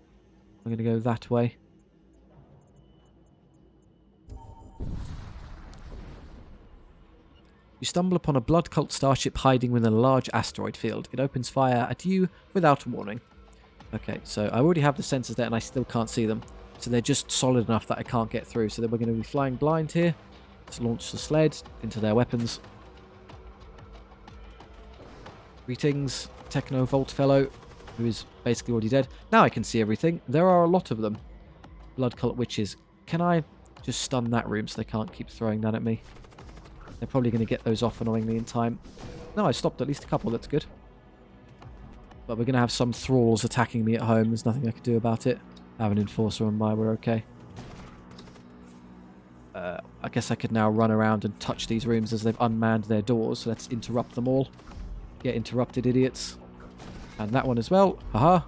I'm going to go that way. You stumble upon a blood cult starship hiding within a large asteroid field. It opens fire at you without warning. Okay, so I already have the sensors there and I still can't see them. So they're just solid enough that I can't get through. So then we're going to be flying blind here. Let's launch the sled into their weapons. Greetings, Techno Volt fellow, who is basically already dead. Now I can see everything. There are a lot of them. Blood cult witches. Can I just stun that room so they can't keep throwing that at me? They're probably going to get those off annoyingly in time. No, I stopped at least a couple. That's good. But we're going to have some thralls attacking me at home. There's nothing I can do about it. I have an enforcer on by. We're okay. I guess I could now run around and touch these rooms as they've unmanned their doors. So let's interrupt them all. Get interrupted, idiots. And that one as well. Haha.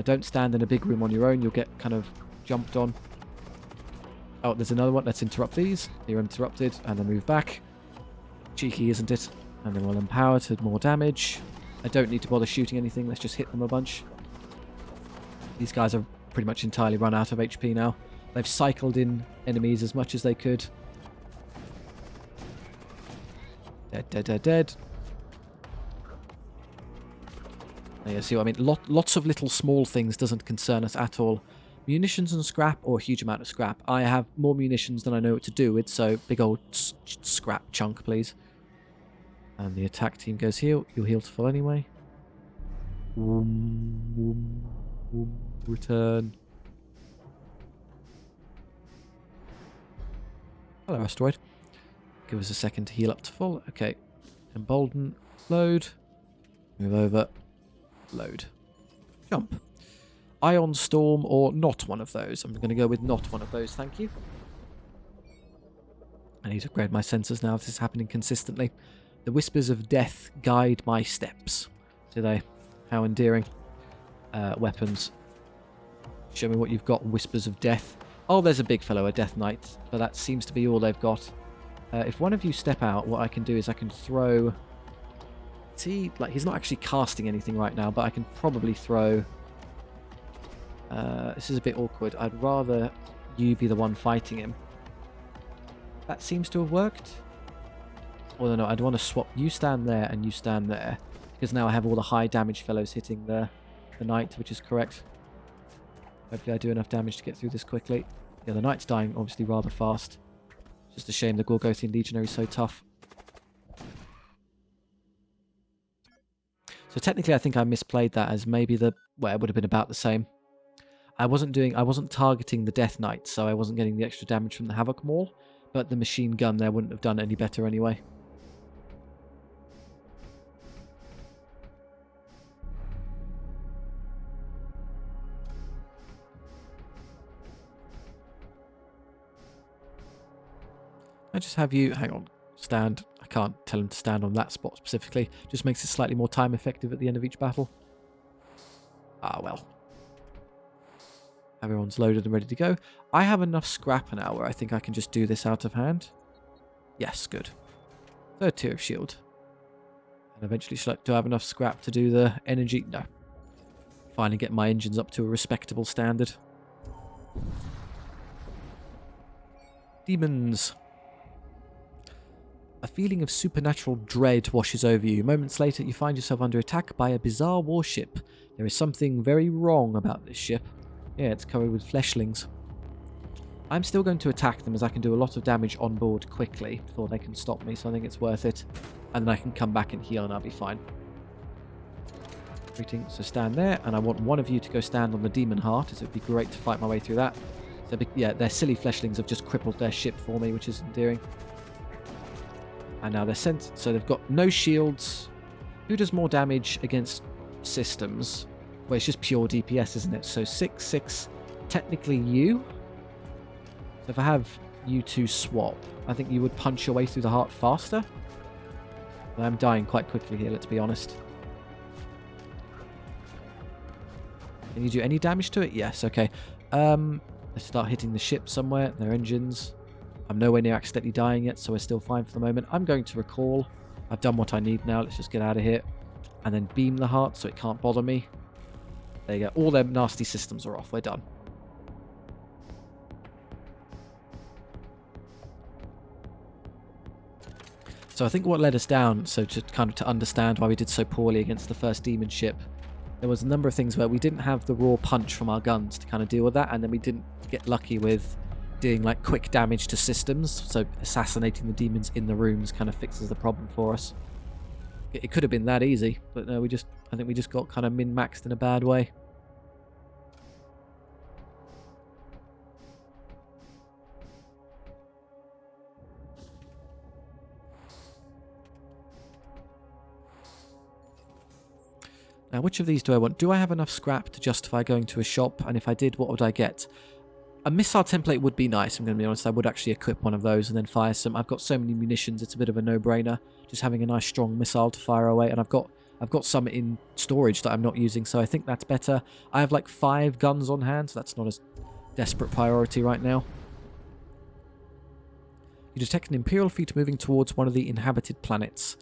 Don't stand in a big room on your own. You'll get kind of jumped on. Oh, there's another one. Let's interrupt these. You're interrupted. And then move back. Cheeky, isn't it? And then we'll empower to more damage. I don't need to bother shooting anything. Let's just hit them a bunch. These guys are pretty much entirely run out of HP now. They've cycled in enemies as much as they could. Dead, dead, dead, dead. There you see what I mean? Lots of little small things doesn't concern us at all. Munitions and scrap, or a huge amount of scrap. I have more munitions than I know what to do with, so big old scrap chunk, please. And the attack team goes heal. You'll heal to full anyway. Return. Hello, asteroid. Give us a second to heal up to full. Okay. Embolden. Load. Move over. Load. Jump. Ion Storm or not one of those. I'm going to go with not one of those, thank you. I need to upgrade my sensors now if this is happening consistently. The whispers of death guide my steps. Do they? How endearing. Weapons. Show me what you've got. Whispers of death. Oh, there's a big fellow, a Death Knight. But that seems to be all they've got. If one of you step out, what I can do is I can throw... See, like he's not actually casting anything right now, but I can probably throw... this is a bit awkward. I'd rather you be the one fighting him. That seems to have worked. Or no, I'd want to swap. You stand there and you stand there. Because now I have all the high damage fellows hitting the knight, which is correct. Hopefully I do enough damage to get through this quickly. Yeah, the knight's dying obviously rather fast. Just a shame the Gorgothian Legionary is so tough. So technically I think I misplayed that as maybe the... Well, it would have been about the same. I wasn't targeting the Death Knight, so I wasn't getting the extra damage from the Havoc Maul. But the machine gun there wouldn't have done any better anyway. I just have you, hang on, stand. I can't tell him to stand on that spot specifically. Just makes it slightly more time effective at the end of each battle. Ah, well. Everyone's loaded and ready to go. I have enough scrap now where I think I can just do this out of hand. Yes, good. Third tier of shield. And eventually do I have enough scrap to do the energy? No. Finally get my engines up to a respectable standard. Demons. A feeling of supernatural dread washes over you. Moments later, you find yourself under attack by a bizarre warship. There is something very wrong about this ship. Yeah, it's covered with fleshlings. I'm still going to attack them as I can do a lot of damage on board quickly before they can stop me, so I think it's worth it. And then I can come back and heal and I'll be fine. Greetings. So stand there, and I want one of you to go stand on the Demon Heart, as it would be great to fight my way through that. So, yeah, their silly fleshlings have just crippled their ship for me, which is endearing. And now they're sent, so they've got no shields. Who does more damage against systems? Well, it's just pure DPS, isn't it? So 6, 6, technically you. So if I have you two swap, I think you would punch your way through the heart faster. I'm dying quite quickly here, let's be honest. Can you do any damage to it? Yes, okay. Let's start hitting the ship somewhere, their engines. I'm nowhere near accidentally dying yet, so we're still fine for the moment. I'm going to recall. I've done what I need now. Let's just get out of here. And then beam the heart so it can't bother me. There you go. All their nasty systems are off. We're done. So I think what led us down, so to understand why we did so poorly against the first demon ship, there was a number of things where we didn't have the raw punch from our guns to kind of deal with that, and then we didn't get lucky with doing like quick damage to systems, so assassinating the demons in the rooms kind of fixes the problem for us. It could have been that easy, but no, I think we just got kind of min-maxed in a bad way. Now, which of these do I want? Do I have enough scrap to justify going to a shop? And if I did, what would I get? A missile template would be nice, I'm going to be honest. I would actually equip one of those and then fire some. I've got so many munitions, it's a bit of a no-brainer. Just having a nice strong missile to fire away. And I've got some in storage that I'm not using, so I think that's better. I have like 5 guns on hand, so that's not a desperate priority right now. You detect an Imperial fleet moving towards one of the inhabited planets.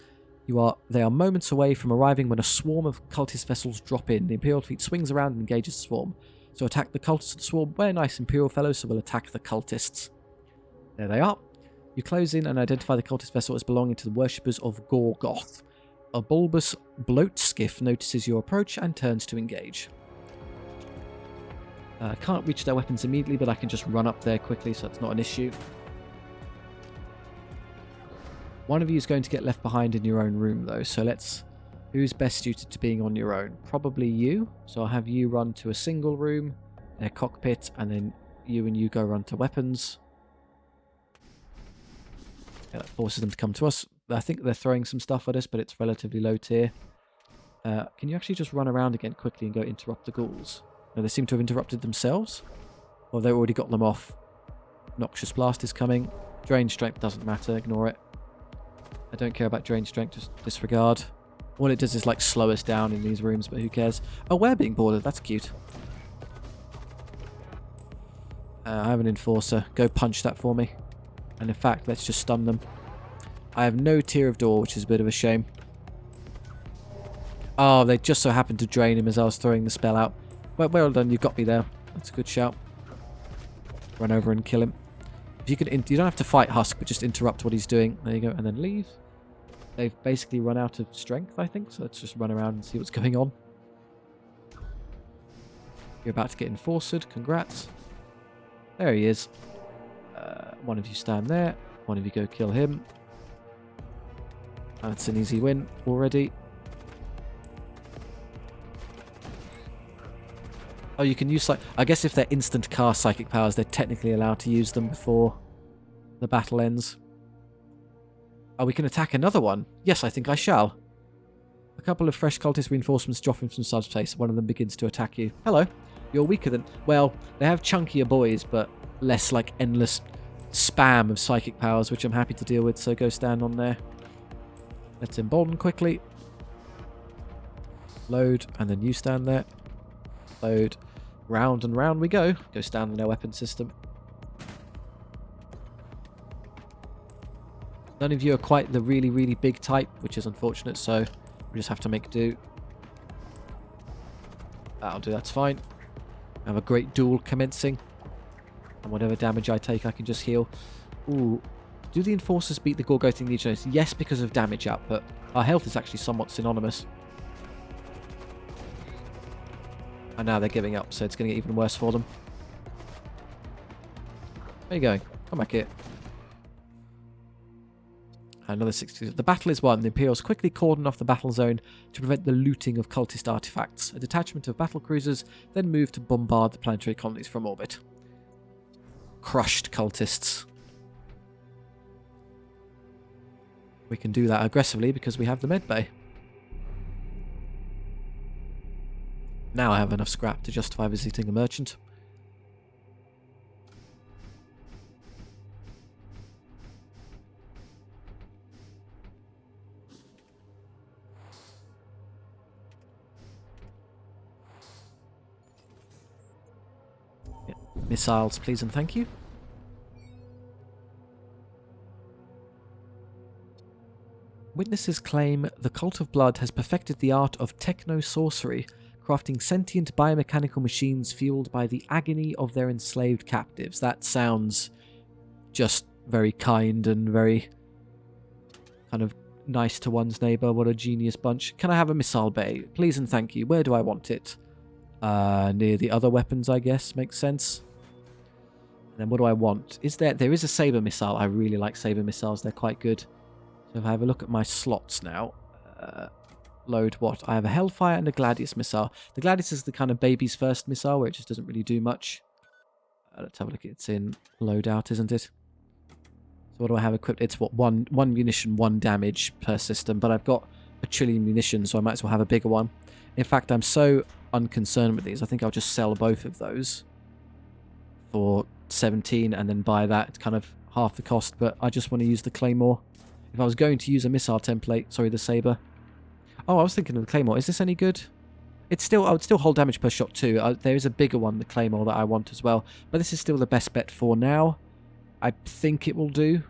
They are moments away from arriving when a swarm of cultist vessels drop in. The Imperial fleet swings around and engages the swarm. So attack the cultists of the swarm. We're nice Imperial fellows, so we'll attack the cultists. There they are. You close in and identify the cultist vessel as belonging to the worshippers of Gorgoth. A bulbous bloat skiff notices your approach and turns to engage. I can't reach their weapons immediately, but I can just run up there quickly, so that's not an issue. One of you is going to get left behind in your own room, though, so let's Who's best suited to being on your own? Probably you. So I'll have you run to a single room, their cockpit, and then you and you go run to weapons. Yeah, that forces them to come to us. I think they're throwing some stuff at us, but it's relatively low tier. Can you actually just run around again quickly and go interrupt the ghouls? No, they seem to have interrupted themselves. Or they've already got them off. Noxious Blast is coming. Drain Strength doesn't matter, ignore it. I don't care about Drain Strength, just disregard. All it does is like slow us down in these rooms, but who cares? Oh, we're being boarded, that's cute. I have an Enforcer. Go punch that for me. And in fact, let's just stun them. I have no tier of door, which is a bit of a shame. Oh, they just so happened to drain him as I was throwing the spell out. Well done, you got me there. That's a good shout. Run over and kill him. If you can, you don't have to fight Husk, but just interrupt what he's doing. There you go, and then leave. They've basically run out of strength, I think, so let's just run around and see what's going on. You're about to get enforced. Congrats. There he is. One of you stand there. One of you go kill him. That's an easy win already. Oh, you can use... I guess if they're instant cast psychic powers, they're technically allowed to use them before the battle ends. Oh, we can attack another one. Yes, I think I shall. A couple of fresh cultist reinforcements dropping from subspace. One of them begins to attack you. Hello. You're weaker than... Well, they have chunkier boys, but less like endless spam of psychic powers, which I'm happy to deal with, so go stand on there. Let's embolden quickly. Load, and then you stand there. Load. Round and round we go. Go stand on their weapon system. None of you are quite the really, really big type, which is unfortunate, so we just have to make do. That'll do, that's fine. I have a great duel commencing. And whatever damage I take, I can just heal. Ooh. Do the Enforcers beat the Gorgothing Legionnaires? Yes, because of damage output. Our health is actually somewhat synonymous. And now they're giving up, so it's going to get even worse for them. Where are you going? Come back here. Another 60. The battle is won. The Imperials quickly cordon off the battle zone to prevent the looting of cultist artifacts. A detachment of battle cruisers then move to bombard the planetary colonies from orbit. Crushed cultists. We can do that aggressively because we have the medbay. Now I have enough scrap to justify visiting a merchant. Yeah. Missiles, please and thank you. Witnesses claim the Cult of Blood has perfected the art of techno-sorcery, crafting sentient biomechanical machines fueled by the agony of their enslaved captives. That sounds just very kind and very kind of nice to one's neighbour. What a genius bunch. Can I have a missile bay? Please and thank you. Where do I want it? Near the other weapons, I guess. Makes sense. And then what do I want? There is a saber missile. I really like saber missiles. They're quite good. So if I have a look at my slots now... load what? I have a Hellfire and a Gladius missile. The Gladius is the kind of baby's first missile where it just doesn't really do much. Let's have a look. It's in loadout, isn't it? So what do I have equipped? It's what? One munition, 1 damage per system. But I've got a trillion munitions, so I might as well have a bigger one. In fact, I'm so unconcerned with these. I think I'll just sell both of those for 17 and then buy that. It's kind of half the cost, but I just want to use the Claymore. If I was going to use a missile template, sorry, the Saber. Oh, I was thinking of the Claymore. Is this any good? It's still, I would still hold damage per shot too. There is a bigger one, the Claymore, that I want as well. But this is still the best bet for now. I think it will do.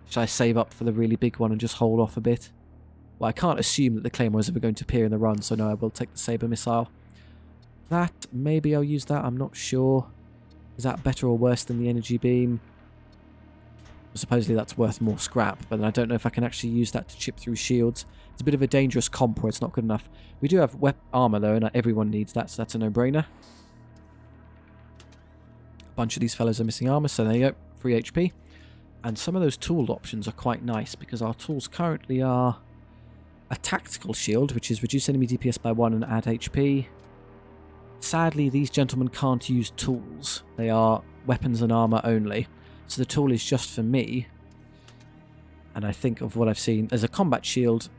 Should I save up for the really big one and just hold off a bit? Well, I can't assume that the Claymore is ever going to appear in the run, so no, I will take the Saber missile. That, maybe I'll use that, I'm not sure. Is that better or worse than the energy beam? Supposedly that's worth more scrap, but then I don't know if I can actually use that to chip through shields. It's a bit of a dangerous comp where it's not good enough. We do have armor though, and everyone needs that, so that's a no-brainer. A bunch of these fellows are missing armor, so there you go, free HP. And some of those tool options are quite nice, because our tools currently are a tactical shield, which is reduce enemy DPS by 1 and add HP. Sadly, these gentlemen can't use tools. They are weapons and armor only. So the tool is just for me. And I think of what I've seen as a combat shield,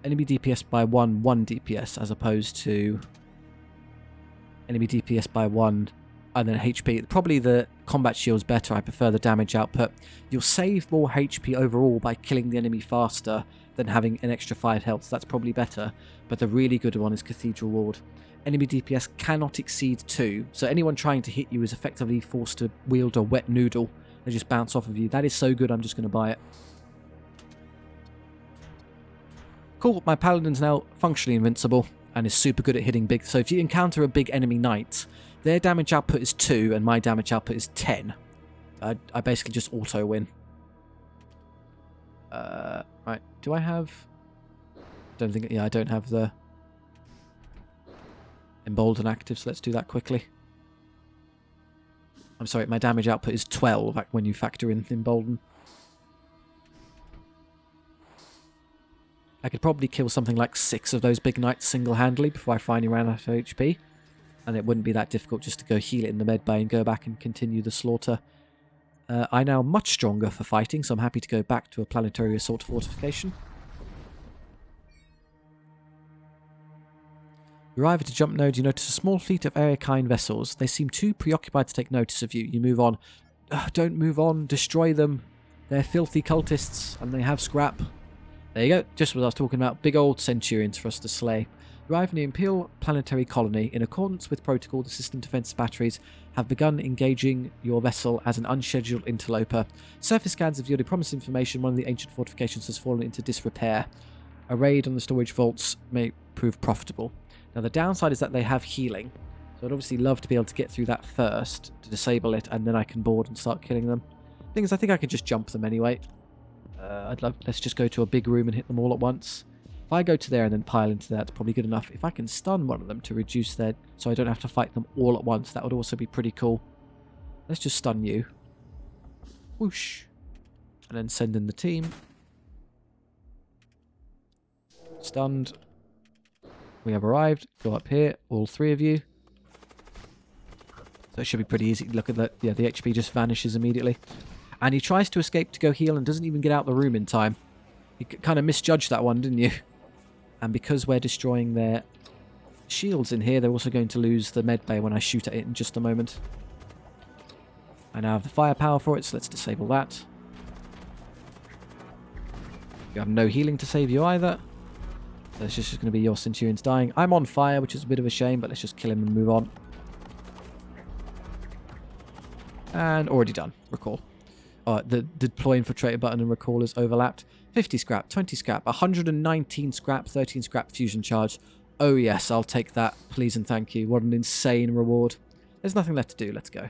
enemy DPS by 1, 1 DPS, as opposed to enemy DPS by 1 and then HP. Probably the combat shield's better. I prefer the damage output. You'll save more HP overall by killing the enemy faster than having an extra 5 health. So that's probably better. But the really good one is Cathedral Ward. Enemy DPS cannot exceed 2. So anyone trying to hit you is effectively forced to wield a wet noodle. They just bounce off of you. That is so good, I'm just going to buy it. Cool, my Paladin's now functionally invincible and is super good at hitting big. So if you encounter a big enemy knight, their damage output is 2 and my damage output is 10. I basically just auto win. Right, do I have... Don't think... Yeah, I don't have the Embolden active, so let's do that quickly. I'm sorry, my damage output is 12 when you factor in Embolden. I could probably kill something like 6 of those big knights single-handedly before I finally ran out of HP. And it wouldn't be that difficult just to go heal it in the med bay and go back and continue the slaughter. I'm now much stronger for fighting, so I'm happy to go back to a planetary assault fortification. You arrive at a jump node, you notice a small fleet of Arakine vessels. They seem too preoccupied to take notice of you. You move on. Don't move on, destroy them. They're filthy cultists, and they have scrap. There you go, just what I was talking about. Big old centurions for us to slay. You arrive in the Imperial planetary colony. In accordance with protocol, the system defense batteries have begun engaging your vessel as an unscheduled interloper. Surface scans have yielded promising information. One of the ancient fortifications has fallen into disrepair. A raid on the storage vaults may prove profitable. Now the downside is that they have healing. So I'd obviously love to be able to get through that first to disable it, and then I can board and start killing them. Thing is, I think I could just jump them anyway. Let's just go to a big room and hit them all at once. If I go to there and then pile into that, it's probably good enough. If I can stun one of them to reduce their... so I don't have to fight them all at once, that would also be pretty cool. Let's just stun you. Whoosh. And then send in the team. Stunned. We have arrived. Go up here, all 3 of you. So it should be pretty easy. Look at that. Yeah, the HP just vanishes immediately. And he tries to escape to go heal and doesn't even get out the room in time. You kind of misjudged that one, didn't you? And because we're destroying their shields in here, they're also going to lose the med bay when I shoot at it in just a moment. I now have the firepower for it, so let's disable that. You have no healing to save you either. So it's just going to be your Centurions dying. I'm on fire, which is a bit of a shame, but let's just kill him and move on. And already done. Recall. The deploy infiltrator button and recall is overlapped. 50 scrap, 20 scrap, 119 scrap, 13 scrap fusion charge. Oh yes, I'll take that. Please and thank you. What an insane reward. There's nothing left to do. Let's go.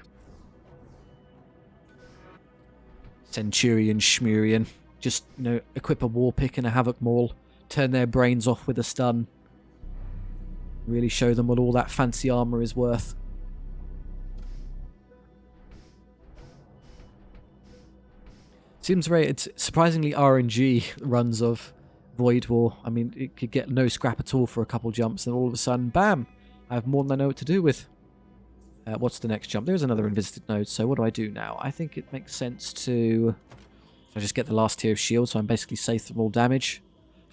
Centurion Schmurian. Just, you know, equip a war pick and a havoc maul. Turn their brains off with a stun. Really show them what all that fancy armor is worth. Seems very... it's surprisingly RNG runs of Void War. I mean, it could get no scrap at all for a couple jumps, and all of a sudden, bam! I have more than I know what to do with. What's the next jump? There's another invisited node, so what do I do now? I think it makes sense to... I just get the last tier of shield, so I'm basically safe from all damage.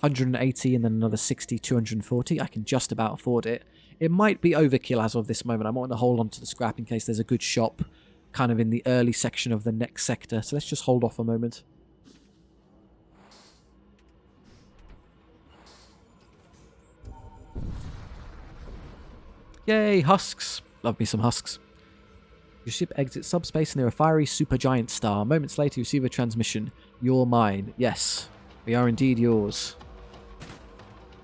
180 and then another 60, 240. I can just about afford it. It might be overkill as of this moment. I want to hold on to the scrap in case there's a good shop kind of in the early section of the next sector. So let's just hold off a moment. Yay, husks. Love me some husks. Your ship exits subspace near a fiery supergiant star. Moments later, you receive a transmission. You're mine. Yes, we are indeed yours.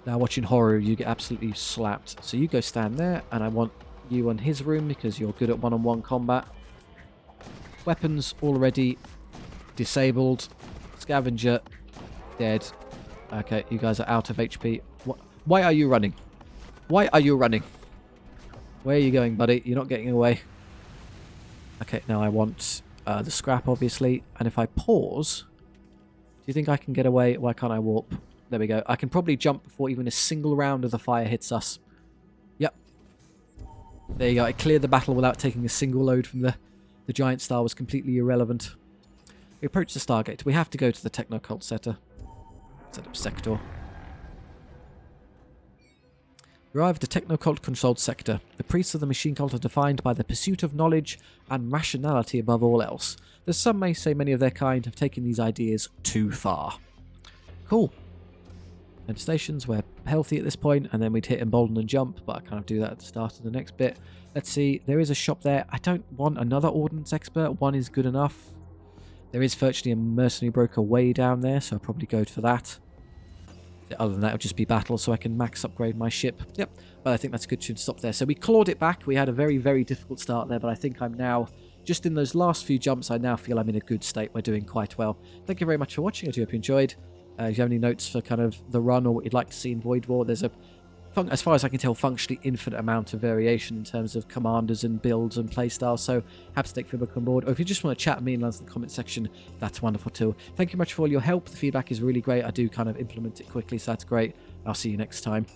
Now watching horror, you get absolutely slapped. So you go stand there, and I want you on his room because you're good at one-on-one combat. Weapons already disabled. Scavenger dead. Okay, you guys are out of HP. Why are you running? Why are you running? Where are you going, buddy? You're not getting away. Okay, now I want the scrap, obviously. And if I pause, do you think I can get away? Why can't I warp? There we go. I can probably jump before even a single round of the fire hits us. Yep. There you go. I cleared the battle without taking a single load from the giant star. Was completely irrelevant. We approach the Stargate. We have to go to the Techno-Cult Sector. Set up Sector. We arrive at the Techno-Cult controlled sector. The priests of the machine cult are defined by the pursuit of knowledge and rationality above all else. Though some may say many of their kind have taken these ideas too far. Cool. And stations, we're healthy at this point, and then we'd hit Embolden and jump, but I kind of do that at the start of the next bit. Let's see, there is a shop there. I don't want another Ordnance Expert. One is good enough. There is virtually a mercenary broker way down there, so I'll probably go for that. Other than that, it'll just be battle, so I can max upgrade my ship. Yep, but I think that's good. Should stop there. So we clawed it back. We had a very, very difficult start there, but I think I'm now, just in those last few jumps, I now feel I'm in a good state. We're doing quite well. Thank you very much for watching. I do hope you enjoyed. If you have any notes for kind of the run or what you'd like to see in Void War, there's a, as far as I can tell, functionally infinite amount of variation in terms of commanders and builds and playstyles, so happy to take feedback on board. Or if you just want to chat with me in the comment section, that's wonderful too. Thank you much for all your help. The feedback is really great. I do kind of implement it quickly, so that's great. I'll see you next time.